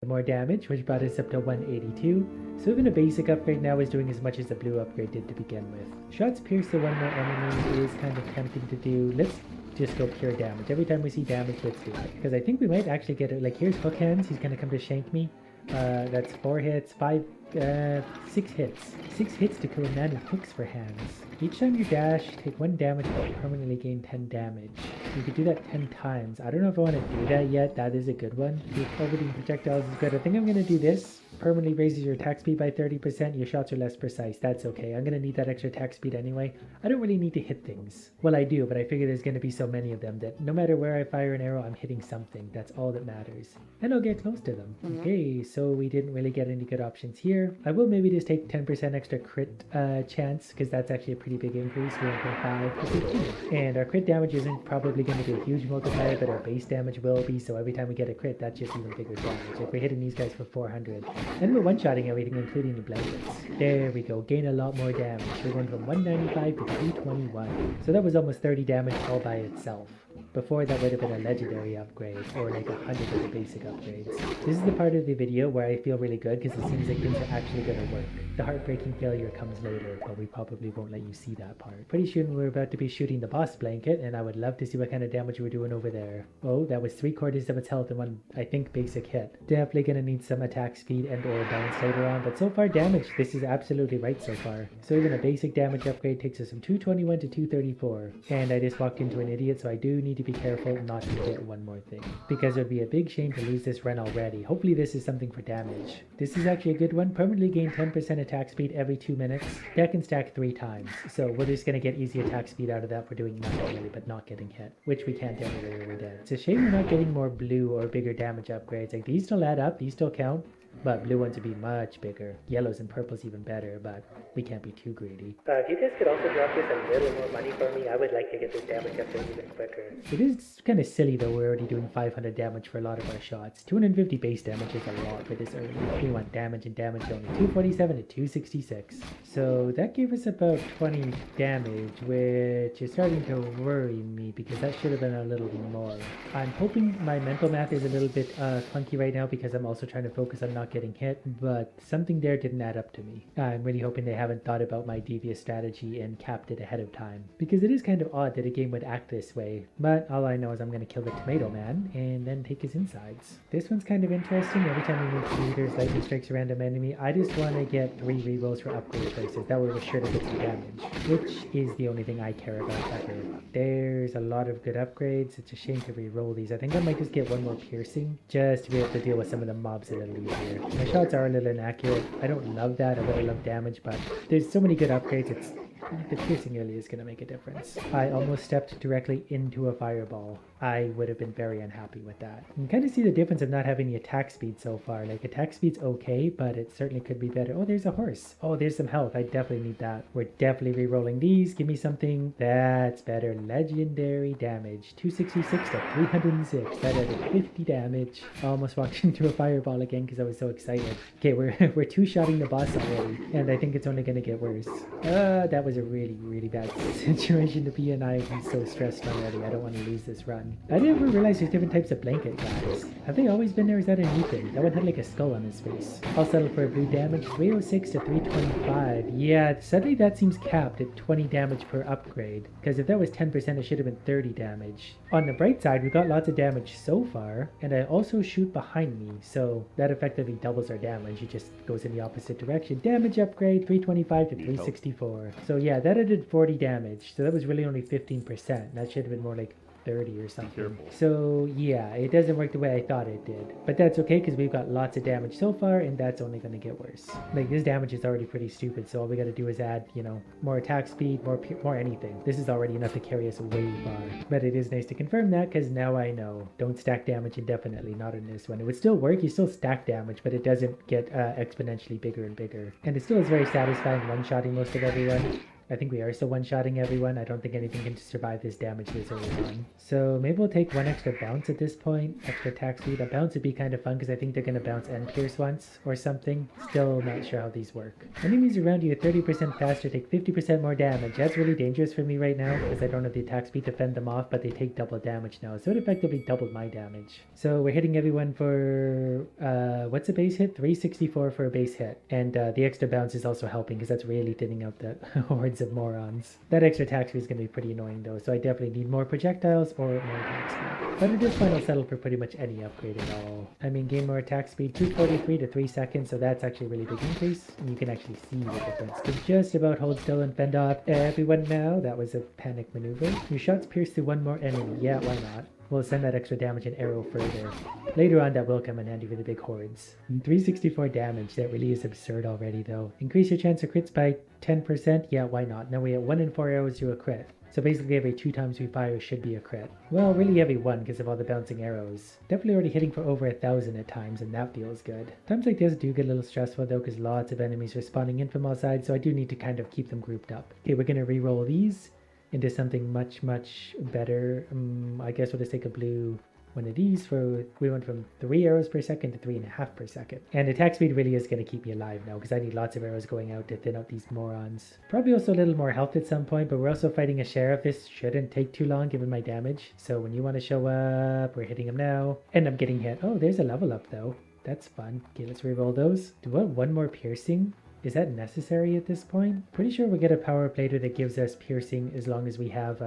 more damage, which brought us up to 182. So even a basic upgrade now is doing as much as the blue upgrade did to begin with. Shots pierce to one more enemy is kind of tempting to do. Let's just go pure damage. Every time we see damage, let's do it. Because I think we might actually get it. Like, here's hook hands. He's going to come to shank me. That's 4 hits, 6 hits. 6 hits to kill a man with hooks for hands. Each time you dash, take 1 damage but permanently gain 10 damage. You could do that 10 times. I don't know if I want to do that yet. That is a good one. The orbiting projectiles is good. I think I'm going to do this. Permanently raises your attack speed by 30%. Your shots are less precise. That's okay. I'm going to need that extra attack speed anyway. I don't really need to hit things. Well, I do, but I figure there's going to be so many of them that no matter where I fire an arrow, I'm hitting something. That's all that matters. And I'll get close to them. Okay, so we didn't really get any good options here. I will maybe just take 10% extra crit chance, because that's actually a pretty big increase. We went from 5 to 15. And our crit damage isn't probably going to be a huge multiplier, but our base damage will be, so every time we get a crit, that's just even bigger damage. If we're hitting these guys for 400, then we're one-shotting everything, including the blankets. There we go, gain a lot more damage. We're going from 195 to 321. So that was almost 30 damage all by itself. Before, that would have been a legendary upgrade, or like 100 of the basic upgrades. This is the part of the video where I feel really good, because it seems like things are actually going to work. The heartbreaking failure comes later, but we probably won't let you see that part. Pretty soon we're about to be shooting the boss blanket, and I would love to see what kind of damage we're doing over there. Oh, that was 3/4 of its health in one, I think, basic hit. Definitely going to need some attack speed and or balance later on, but so far damage, this is absolutely right so far. So even a basic damage upgrade takes us from 221 to 234. And I just walked into an idiot, so I do need to be careful not to get one more thing, because it would be a big shame to lose this run already. Hopefully this is something for damage. This is actually a good one. Permanently gain 10% attack speed every 2 minutes. That can stack 3 times, so we're just going to get easy attack speed out of that for doing nothing really but not getting hit, which we can't anyway or we're dead. It's a shame we're not getting more blue or bigger damage upgrades. Like, these still add up, these still count, but blue ones would be much bigger. Yellows and purples even better, but we can't be too greedy. If you guys could also drop just a little more money for me, I would like to get this damage up there even quicker. It is kind of silly though, we're already doing 500 damage for a lot of our shots. 250 base damage is a lot for this early. We want damage and damage only. 247 to 266. So that gave us about 20 damage, which is starting to worry me because that should have been a little more. I'm hoping my mental math is a little bit clunky right now because I'm also trying to focus on not getting hit, but something there didn't add up to me. I'm really hoping they haven't thought about my devious strategy and capped it ahead of time, because it is kind of odd that a game would act this way. But all I know is I'm going to kill the tomato man and then take his insides. This one's kind of interesting. Every time we move 2 meters, lightning strikes a random enemy. I just want to get 3 rerolls for upgrade places. That way we're sure to get some damage, which is the only thing I care about ever. There's a lot of good upgrades. It's a shame to reroll these. I think I might just get 1 more piercing just to be able to deal with some of the mobs a little easier. My shots are a little inaccurate. I don't love that. I really love damage, but there's so many good upgrades. The piercing really is going to make a difference. I almost stepped directly into a fireball. I would have been very unhappy with that. You can kind of see the difference of not having the attack speed so far. Like, attack speed's okay, but it certainly could be better. Oh, there's a horse. Oh, there's some health. I definitely need that. We're definitely re-rolling these. Give me something that's better. Legendary damage. 266 to 306. That added 50 damage. I almost walked into a fireball again because I was so excited. Okay, we're two-shotting the boss already, and I think it's only going to get worse. That was a really, really bad situation to be in. I'm so stressed already. I don't want to lose this run. I didn't ever realize there's different types of blanket guys. Have they always been there? Is that a new thing? That one had like a skull on his face. I'll settle for a blue damage. 306 to 325. Yeah, suddenly that seems capped at 20 damage per upgrade. Because if that was 10%, it should have been 30 damage. On the bright side, we got lots of damage so far. And I also shoot behind me. So that effectively doubles our damage. It just goes in the opposite direction. Damage upgrade 325 to 364. So yeah, that added 40 damage. So that was really only 15%. That should have been more like 30 or something. So yeah, it doesn't work the way I thought it did. But that's okay because we've got lots of damage so far and that's only going to get worse. Like, this damage is already pretty stupid, so all we got to do is add, you know, more attack speed, more anything. This is already enough to carry us way far. But it is nice to confirm that because now I know. Don't stack damage indefinitely, not in this one. It would still work, you still stack damage, but it doesn't get exponentially bigger and bigger. And it still is very satisfying one-shotting most of everyone. I think we are still one-shotting everyone. I don't think anything can survive this damage this early on. So maybe we'll take one extra bounce at this point. Extra attack speed. A bounce would be kind of fun because I think they're going to bounce and pierce once or something. Still not sure how these work. Enemies around you are 30% faster, take 50% more damage. That's really dangerous for me right now because I don't have the attack speed to fend them off, but they take double damage now. So it effectively doubled my damage. So we're hitting everyone for, what's a base hit? 364 for a base hit. And the extra bounce is also helping because that's really thinning out the hordes of morons. That extra attack speed is going to be pretty annoying though, so I definitely need more projectiles or more attack speed. But at this point I'll settle for pretty much any upgrade at all. I mean, gain more attack speed, 243 to 3 seconds, so that's actually a really big increase. And you can actually see the difference. Can just about hold still and fend off everyone now. That was a panic maneuver. Your shots pierce through one more enemy. Yeah, why not? We'll send that extra damage and arrow further. Later on, that will come in handy for the big hordes. 364 damage, that really is absurd already though. Increase your chance of crits by 10%? Yeah, why not? Now we have 1 in 4 arrows to a crit. So basically every 2 times we fire should be a crit. Well, really every 1 because of all the bouncing arrows. Definitely already hitting for over 1,000 at times, and that feels good. Times like this do get a little stressful though because lots of enemies are spawning in from all sides, so I do need to kind of keep them grouped up. Okay, we're going to re-roll these into something much better. I guess we'll just take a blue one of these. We went from 3 arrows per second to 3.5 per second. And attack speed really is going to keep me alive now because I need lots of arrows going out to thin out these morons. Probably also a little more health at some point, but we're also fighting a sheriff. This shouldn't take too long given my damage. So when you want to show up, we're hitting him now. And I'm getting hit. Oh, there's a level up though. That's fun. Okay, let's re-roll those. Do I have 1 more piercing? Is that necessary at this point? Pretty sure we'll get a power plater that gives us piercing as long as we have,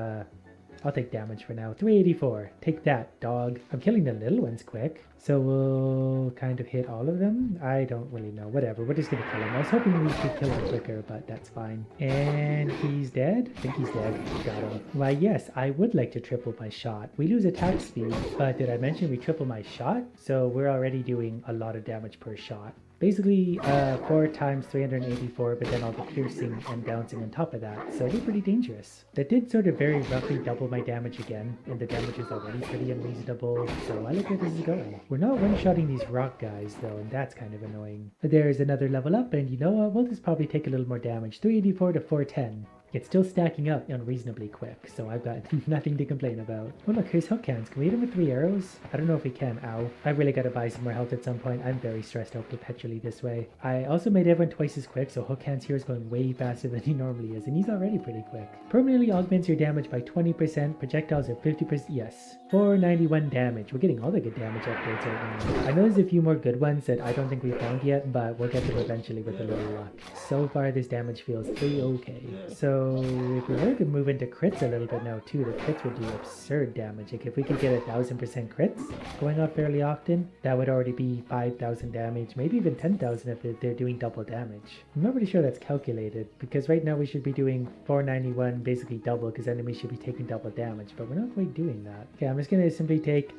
I'll take damage for now. 384. Take that, dog. I'm killing the little ones quick. So we'll kind of hit all of them. I don't really know. Whatever. We're just going to kill him. I was hoping we could kill him quicker, but that's fine. And he's dead? I think he's dead. Got him. Why, yes, I would like to triple my shot. We lose attack speed, but did I mention we triple my shot? So we're already doing a lot of damage per shot. Basically, 4 times 384, but then all the piercing and bouncing on top of that. So they're pretty dangerous. That did sort of very roughly double my damage again, and the damage is already pretty unreasonable, so I like where this is going. We're not one-shotting these rock guys, though, and that's kind of annoying. But there's another level up, and you know what? We'll just probably take a little more damage. 384 to 410. It's still stacking up unreasonably quick, so I've got nothing to complain about. Oh look, here's hook hands. Can we hit him with 3 arrows? I don't know if we can. Ow. I really gotta buy some more health at some point. I'm very stressed out perpetually this way. I also made everyone twice as quick, so hook hands here is going way faster than he normally is, and he's already pretty quick. Permanently augments your damage by 20%. Projectiles are 50%. Yes. 491 damage. We're getting all the good damage upgrades right now. I know there's a few more good ones that I don't think we found yet, but we'll get them eventually with a little luck. So far, this damage feels okay. So if we were to move into crits a little bit now too, the crits would do absurd damage. Like if we could get 1,000% crits going off fairly often, that would already be 5,000 damage, maybe even 10,000 if they're doing double damage. I'm not really sure that's calculated because right now we should be doing 491, basically double, because enemies should be taking double damage, but we're not quite doing that. Okay, I'm just gonna simply take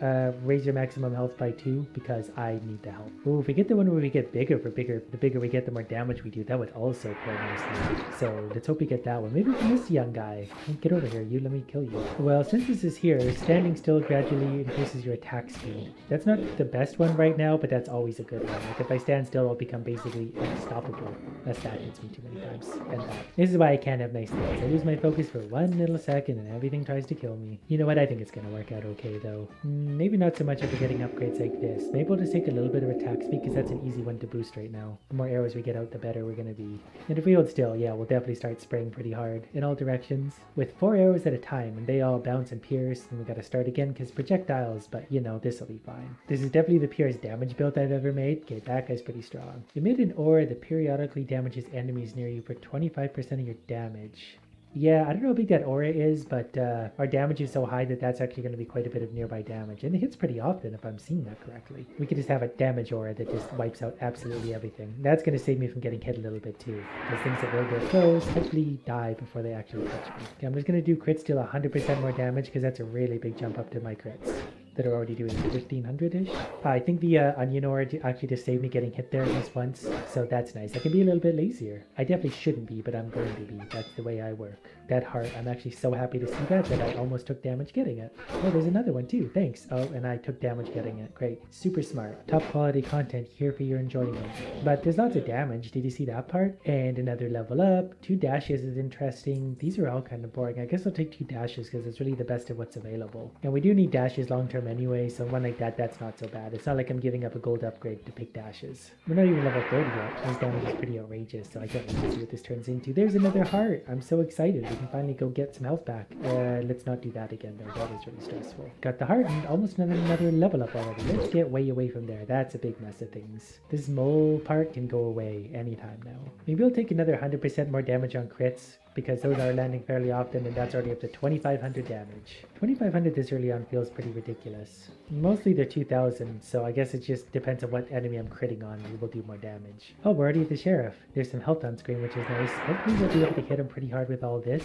raise your maximum health by 2 because I need the help. Oh, if we get the one where we get bigger, the bigger we get, the more damage we do, that would also play nicely. So let's hope we get that one. maybe from this young guy. Get over here, you. Let me kill you. Well, since this is here, standing still gradually increases your attack speed. That's not the best one right now, but that's always a good one. Like if I stand still, I'll become basically unstoppable. That hits me too many times. And this is why I can't have nice things. I lose my focus for 1 little second and everything tries to kill me. You know what? I think it's gonna work out okay though. Maybe not so much after getting upgrades like this. Maybe we'll just take a little bit of attack speed because that's an easy one to boost right now. The more arrows we get out, the better we're gonna be. And if we hold still, yeah, we'll definitely start spraying pretty hard in all directions with 4 arrows at a time, and they all bounce and pierce, and we gotta start again because projectiles, but you know, this'll be fine. This is definitely the purest damage build I've ever made. Okay, that guy's pretty strong. You made an aura that periodically damages enemies near you for 25% of your damage. Yeah, I don't know how big that aura is, but our damage is so high that that's actually going to be quite a bit of nearby damage. And it hits pretty often if I'm seeing that correctly. We could just have a damage aura that just wipes out absolutely everything. That's going to save me from getting hit a little bit too. Because things that will get close hopefully die before they actually touch me. Okay, I'm just going to do crits deal 100% more damage because that's a really big jump up to my crits that are already doing 1500-ish. I think the onion aura actually just saved me getting hit there at least once, so that's nice. I can be a little bit lazier. I definitely shouldn't be, but I'm going to be. That's the way I work. That heart, I'm actually so happy to see that I almost took damage getting it. Oh, there's another one too, thanks. Oh, and I took damage getting it. Great. Super smart. Top quality content here for your enjoyment. But there's lots of damage. Did you see that part? And another level up. 2 dashes is interesting. These are all kind of boring. I guess I'll take 2 dashes because it's really the best of what's available. And we do need dashes long term anyway, so one like that, that's not so bad. It's not like I'm giving up a gold upgrade to pick dashes. We're not even level 30 yet. This damage is pretty outrageous, so I can't wait to see what this turns into. There's another heart. I'm so excited. We can finally go get some health back. Let's not do that again though. That was really stressful. Got the heart and almost another level up already. Let's get way away from there. That's a big mess of things. This mole part can go away anytime now. Maybe I'll take another 100% more damage on crits, because those are landing fairly often, and that's already up to 2500 damage. 2500 this early on feels pretty ridiculous. Mostly they're 2000, so I guess it just depends on what enemy I'm critting on. We will do more damage. Oh, we're already at the sheriff. There's some health on screen, which is nice. Hopefully we'll be able to hit him pretty hard with all this.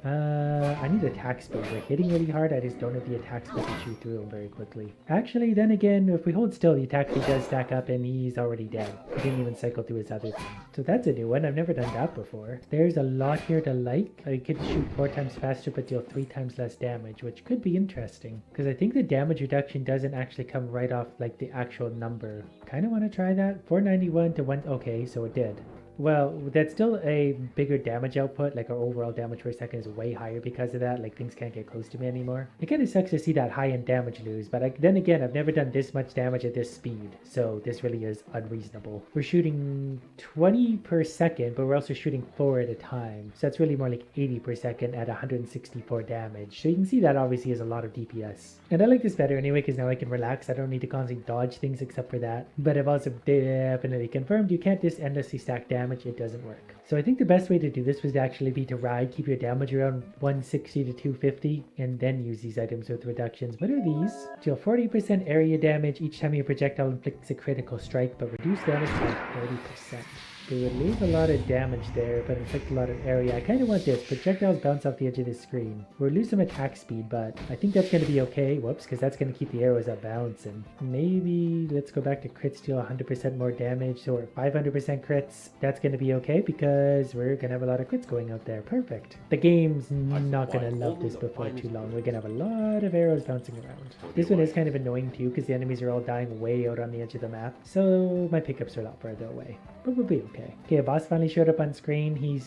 I need attack speed. We're hitting really hard, I just don't have the attack speed to shoot through him very quickly. Actually, then again, if we hold still, the attack speed does stack up and he's already dead. He didn't even cycle through his other thing. So that's a new one, I've never done that before. There's a lot here to like. I could shoot 4 times faster but deal 3 times less damage, which could be interesting. Because I think the damage reduction doesn't actually come right off like the actual number. Kinda wanna try that. 491 to 1, okay, so it did. Well, that's still a bigger damage output, like our overall damage per second is way higher because of that, like things can't get close to me anymore. It kind of sucks to see that high-end damage lose, but then again, I've never done this much damage at this speed, so this really is unreasonable. We're shooting 20 per second, but we're also shooting 4 at a time, so that's really more like 80 per second at 164 damage, so you can see that obviously is a lot of DPS. And I like this better anyway, because now I can relax, I don't need to constantly dodge things except for that. But I've also definitely confirmed you can't just endlessly stack damage. It doesn't work. So I think the best way to do this was to actually be to ride, keep your damage around 160 to 250, and then use these items with reductions. What are these? Deal 40% area damage each time your projectile inflicts a critical strike, but reduce damage by 30%. They would lose a lot of damage there, but inflict a lot of area. I kind of want this. Projectiles bounce off the edge of the screen. We'll lose some attack speed, but I think that's going to be okay. Whoops, because that's going to keep the arrows up balancing. Maybe let's go back to crits, deal 100% more damage, so we're at 500% crits. That's going to be okay, because we're going to have a lot of crits going out there. Perfect. The game's not going to love this before too long. We're going to have a lot of arrows bouncing around. This one is kind of annoying too, because the enemies are all dying way out on the edge of the map, so my pickups are a lot further away. But we'll be okay. Okay, a boss finally showed up on screen.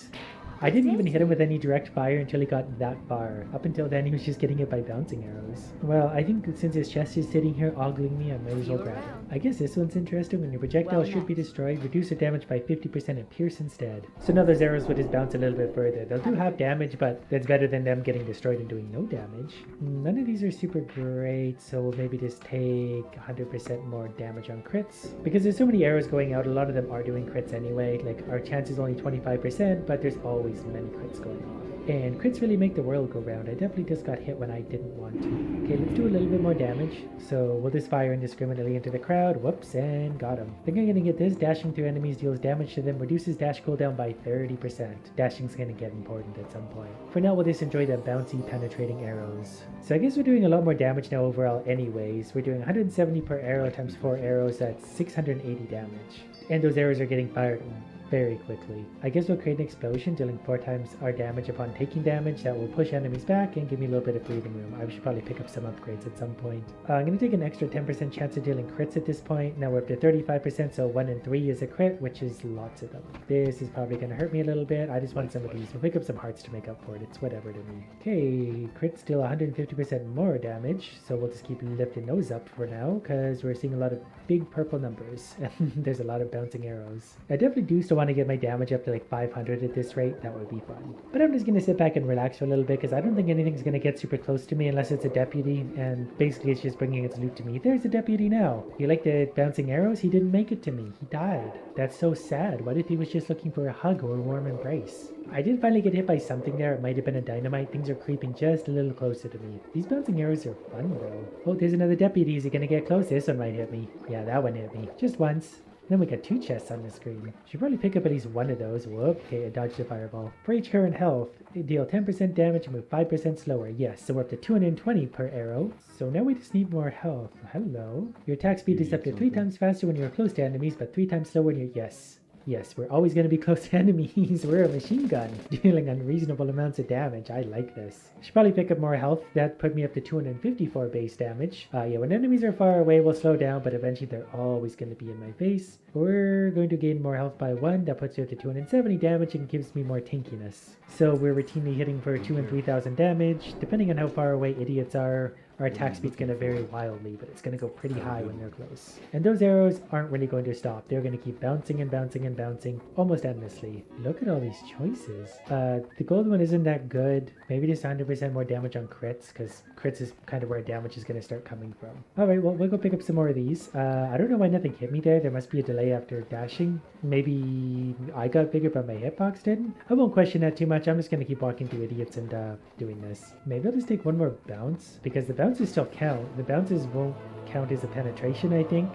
I didn't even hit him with any direct fire until he got that far. Up until then, he was just getting it by bouncing arrows. Well, I think since his chest is sitting here ogling me, I might as well grab it. I guess this one's interesting. When your projectile should be destroyed, reduce the damage by 50% and pierce instead. So now those arrows would just bounce a little bit further. They'll do half damage, but that's better than them getting destroyed and doing no damage. None of these are super great, so we'll maybe just take 100% more damage on crits. Because there's so many arrows going out, a lot of them are doing crits anyway. Like, our chance is only 25%, but there's always many crits going on. And crits really make the world go round. I definitely just got hit when I didn't want to. Okay, let's do a little bit more damage. So we'll just fire indiscriminately into the crowd. Whoops, and got him. I think I'm gonna get this. Dashing through enemies deals damage to them, reduces dash cooldown by 30%. Dashing's gonna get important at some point. For now, we'll just enjoy the bouncy, penetrating arrows. So I guess we're doing a lot more damage now overall anyways. We're doing 170 per arrow times 4 arrows, that's 680 damage. And those arrows are getting fired very quickly. I guess we'll create an explosion, dealing 4 times our damage upon taking damage. That will push enemies back and give me a little bit of breathing room. I should probably pick up some upgrades at some point. I'm going to take an extra 10% chance of dealing crits at this point. Now we're up to 35%, so 1 in 3 is a crit, which is lots of them. This is probably going to hurt me a little bit. I just want some of these. We'll pick up some hearts to make up for it. It's whatever to me. Okay, crits deal 150% more damage, so we'll just keep lifting those up for now, because we're seeing a lot of big purple numbers, and there's a lot of bouncing arrows. I definitely do still want to get my damage up to like 500 at this rate. That would be fun. But I'm just going to sit back and relax for a little bit, because I don't think anything's going to get super close to me unless it's a deputy, and basically it's just bringing its loot to me. There's a deputy now. You like the bouncing arrows? He didn't make it to me. He died. That's so sad. What if he was just looking for a hug or a warm embrace? I did finally get hit by something there. It might have been a dynamite. Things are creeping just a little closer to me. These bouncing arrows are fun though. Oh, there's another deputy. Is he gonna get close? This one might hit me. Yeah, that one hit me. Just once. Then we got 2 chests on the screen. Should probably pick up at least one of those. Whoop, okay, I dodged a fireball. For each current health, deal 10% damage and move 5% slower. Yes, so we're up to 220 per arrow. So now we just need more health. Hello. Your attack speed is up to 3 times faster when you're close to enemies, but 3 times slower when you're... Yes. Yes, we're always going to be close to enemies. We're a machine gun, dealing unreasonable amounts of damage. I like this. Should probably pick up more health. That put me up to 254 base damage. Yeah, when enemies are far away, we'll slow down, but eventually they're always going to be in my face. We're going to gain more health by 1. That puts you up to 270 damage and gives me more tankiness. So we're routinely hitting for 2,000 and 3,000 damage. Depending on how far away idiots are, our attack speed's going to vary wildly, but it's going to go pretty high when they're close. And those arrows aren't really going to stop. They're going to keep bouncing and bouncing and bouncing almost endlessly. Look at all these choices. The gold one isn't that good. Maybe just 100% more damage on crits, because crits is kind of where damage is going to start coming from. Alright, well, we'll go pick up some more of these. I don't know why nothing hit me there. There must be a delay after dashing. Maybe I got bigger, but my hitbox didn't. I won't question that too much. I'm just going to keep walking through idiots and doing this. Maybe I'll just take one more bounce, because the bounces still count. The bounces won't count as a penetration, I think.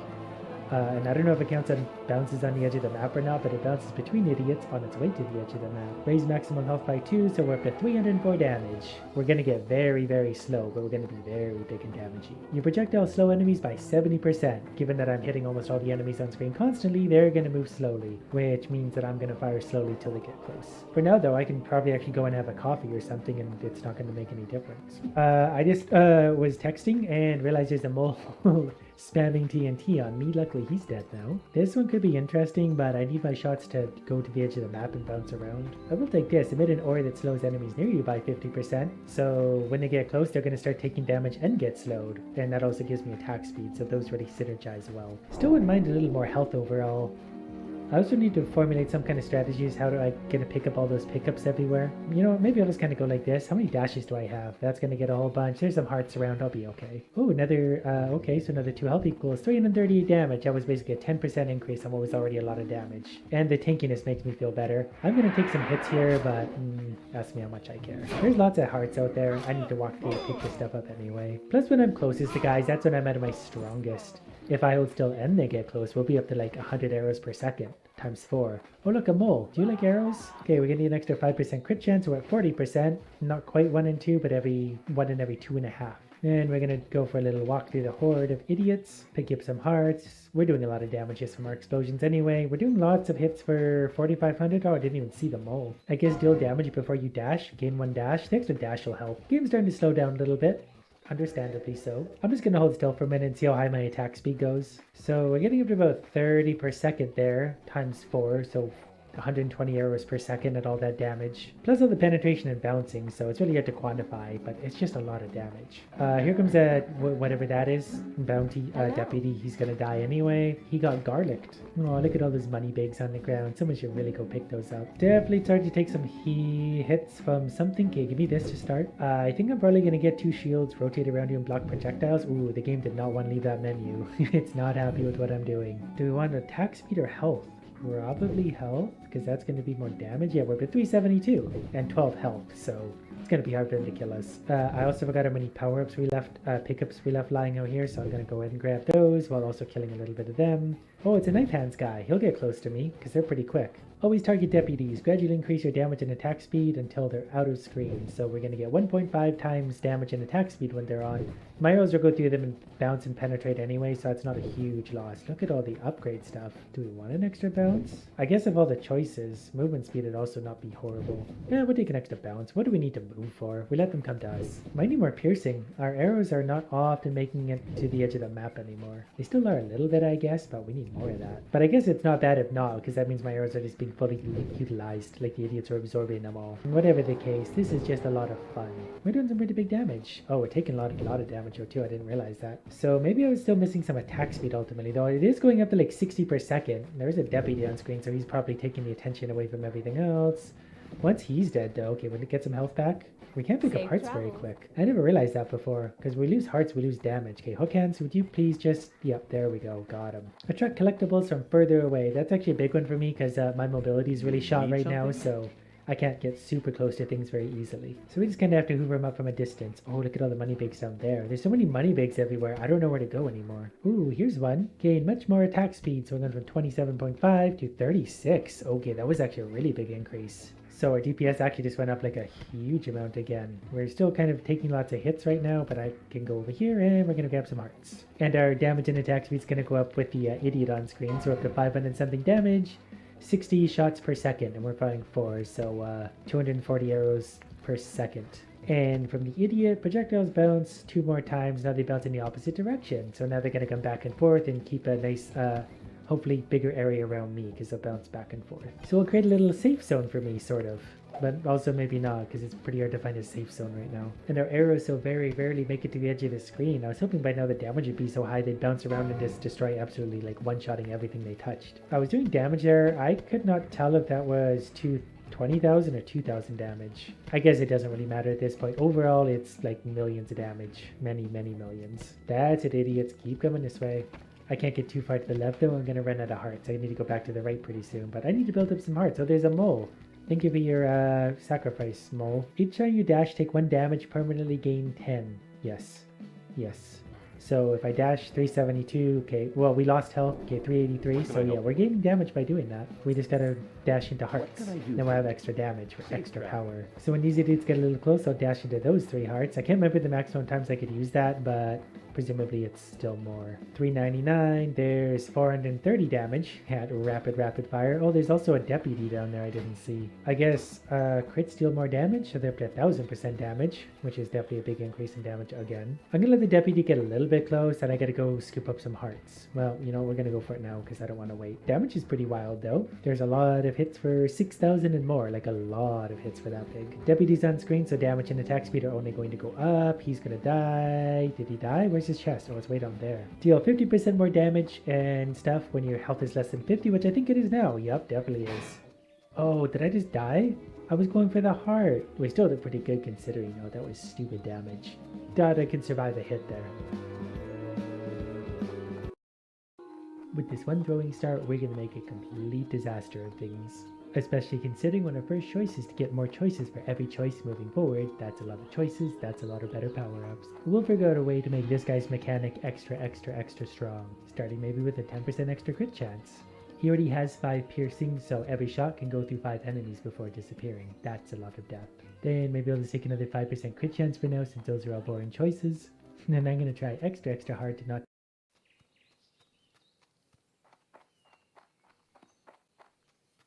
And I don't know if it counts on bounces on the edge of the map or not, but it bounces between idiots on its way to the edge of the map. Raise maximum health by 2, so we're up to 304 damage. We're going to get very, very slow, but we're going to be very big and damaging. Your projectiles slow enemies by 70%. Given that I'm hitting almost all the enemies on screen constantly, they're going to move slowly, which means that I'm going to fire slowly till they get close. For now, though, I can probably actually go and have a coffee or something, and it's not going to make any difference. I just was texting and realized there's a mole spamming TNT on me. Luckily, he's dead now. This one could be interesting, but I need my shots to go to the edge of the map and bounce around. I will take this. Emit an aura that slows enemies near you by 50%. So when they get close, they're going to start taking damage and get slowed. And that also gives me attack speed, so those really synergize well. Still wouldn't mind a little more health overall. I also need to formulate some kind of strategies. How do I get to pick up all those pickups everywhere? You know, maybe I'll just kind of go like this. How many dashes do I have? That's going to get a whole bunch. There's some hearts around. I'll be okay. Oh, another, okay, so another 2 health equals 338 damage. That was basically a 10% increase on what was already a lot of damage. And the tankiness makes me feel better. I'm going to take some hits here, but ask me how much I care. There's lots of hearts out there. I need to walk through to pick this stuff up anyway. Plus, when I'm closest to guys, that's when I'm at my strongest. If I hold still and they get close, we'll be up to like 100 arrows per second. Times 4. Oh look, a mole. Do you like arrows? Okay, we're getting an extra 5% crit chance. We're at 40%. Not quite 1 in 2, but 1 in every 2.5. And we're gonna go for a little walk through the horde of idiots. Pick up some hearts. We're doing a lot of damage just from our explosions anyway. We're doing lots of hits for 4,500. Oh, I didn't even see the mole. I guess deal damage before you dash. Gain 1 dash. The extra dash will help. Game's starting to slow down a little bit. Understandably so. I'm just going to hold still for a minute and see how high my attack speed goes. So we're getting up to about 30 per second there, times 4, so 120 arrows per second at all that damage. Plus all the penetration and bouncing, so it's really hard to quantify, but it's just a lot of damage. Here comes whatever that is, bounty deputy. He's gonna die anyway. He got garlicked. Oh, look at all those money bags on the ground. Someone should really go pick those up. Definitely starting to take some hits from something. Okay, give me this to start. I think I'm probably gonna get 2 shields, rotate around you and block projectiles. Ooh, the game did not want to leave that menu. It's not happy with what I'm doing. Do we want attack speed or health? Probably health, because that's going to be more damage. Yeah, we're at 372 and 12 health, so it's going to be hard for him to kill us. I also forgot how many power-ups we left, pickups we left lying out here, so I'm going to go ahead and grab those while also killing a little bit of them. Oh, it's a knife hands guy. He'll get close to me, because they're pretty quick. Always target deputies. Gradually increase your damage and attack speed until they're out of screen. So we're going to get 1.5 times damage and attack speed when they're on. My arrows will go through them and bounce and penetrate anyway, so it's not a huge loss. Look at all the upgrade stuff. Do we want an extra bounce? I guess of all the choices, movement speed would also not be horrible. Yeah, we'll take an extra bounce. What do we need to move for? We let them come to us. Might need more piercing. Our arrows are not often making it to the edge of the map anymore. They still are a little bit, I guess, but we need more of that. But I guess it's not bad if not, because that means my arrows are just being fully utilized, like the idiots are absorbing them all. And whatever the case, this is just a lot of fun. We're doing some pretty big damage. Oh, we're taking a lot of damage here too. I didn't realize that. So maybe I was still missing some attack speed ultimately, though it is going up to like 60 per second. There's a deputy on screen, so he's probably taking the attention away from everything else. Once he's dead though, okay, when it gets some health back, we can't pick up hearts very quick. I never realized that before, because we lose hearts, we lose damage. Okay, hook hands, would you please just, yep, there we go, got him. Attract collectibles from further away. That's actually a big one for me, because my mobility is really shot right now, so I can't get super close to things very easily. So we just kind of have to hoover them up from a distance. Oh, look at all the money bags down there. There's so many money bags everywhere, I don't know where to go anymore. Ooh, here's one. Gain much more attack speed, so we're going from 27.5 to 36. Okay, that was actually a really big increase. So our DPS actually just went up like a huge amount again. We're still kind of taking lots of hits right now, but I can go over here and we're going to grab some hearts. And our damage and attack speed is going to go up with the idiot on screen. So up to 500 something damage, 60 shots per second, and we're firing 4, so 240 arrows per second. And from the idiot, projectiles bounce 2 more times. Now they bounce in the opposite direction. So now they're going to come back and forth and keep a nice hopefully bigger area around me, because they'll bounce back and forth. So we'll create a little safe zone for me, sort of. But also maybe not, because it's pretty hard to find a safe zone right now. And our arrows so very rarely make it to the edge of the screen. I was hoping by now the damage would be so high they'd bounce around and just destroy absolutely, like one-shotting everything they touched. I was doing damage there. I could not tell if that was 20,000 or 2,000 damage. I guess it doesn't really matter at this point. Overall, it's like millions of damage. Many, many millions. That's it, idiots. Keep coming this way. I can't get too far to the left though. I'm going to run out of hearts. I need to go back to the right pretty soon. But I need to build up some hearts. Oh, there's a mole. Thank you for your sacrifice, mole. Each time you dash, take 1 damage, permanently gain 10. Yes. Yes. So if I dash 372, okay, well, we lost health, okay, 383, so yeah, we're gaining damage by doing that. We just gotta dash into hearts, then we'll have extra damage with extra power. So when these idiots get a little close, I'll dash into those 3 hearts. I can't remember the maximum times I could use that, but presumably it's still more. 399, there's 430 damage at rapid fire. Oh, there's also a deputy down there I didn't see. I guess crits deal more damage, so they're up to 1000% damage, which is definitely a big increase in damage again. I'm gonna let the deputy get a little bit close, and I gotta go scoop up some hearts. Well, you know, we're gonna go for it now, because I don't want to wait. Damage is pretty wild though. There's a lot of hits for 6,000 and more, like a lot of hits for that big. Deputy's on screen, so damage and attack speed are only going to go up. He's gonna die. Did he die? Where's his chest? Oh, it's way down there. Deal 50% more damage and stuff when your health is less than 50, which I think it is now. Yup, definitely is. Oh, did I just die? I was going for the heart. We still did pretty good considering, though. That was stupid damage. Doubt I can survive a hit there. With this one throwing star, we're going to make a complete disaster of things. Especially considering when our first choice is to get more choices for every choice moving forward. That's a lot of choices, that's a lot of better power-ups. We'll figure out a way to make this guy's mechanic extra strong, starting maybe with a 10% extra crit chance. He already has 5 piercing, so every shot can go through 5 enemies before disappearing. That's a lot of death. Then maybe I'll just take another 5% crit chance for now, since those are all boring choices. And then I'm going to try extra hard to not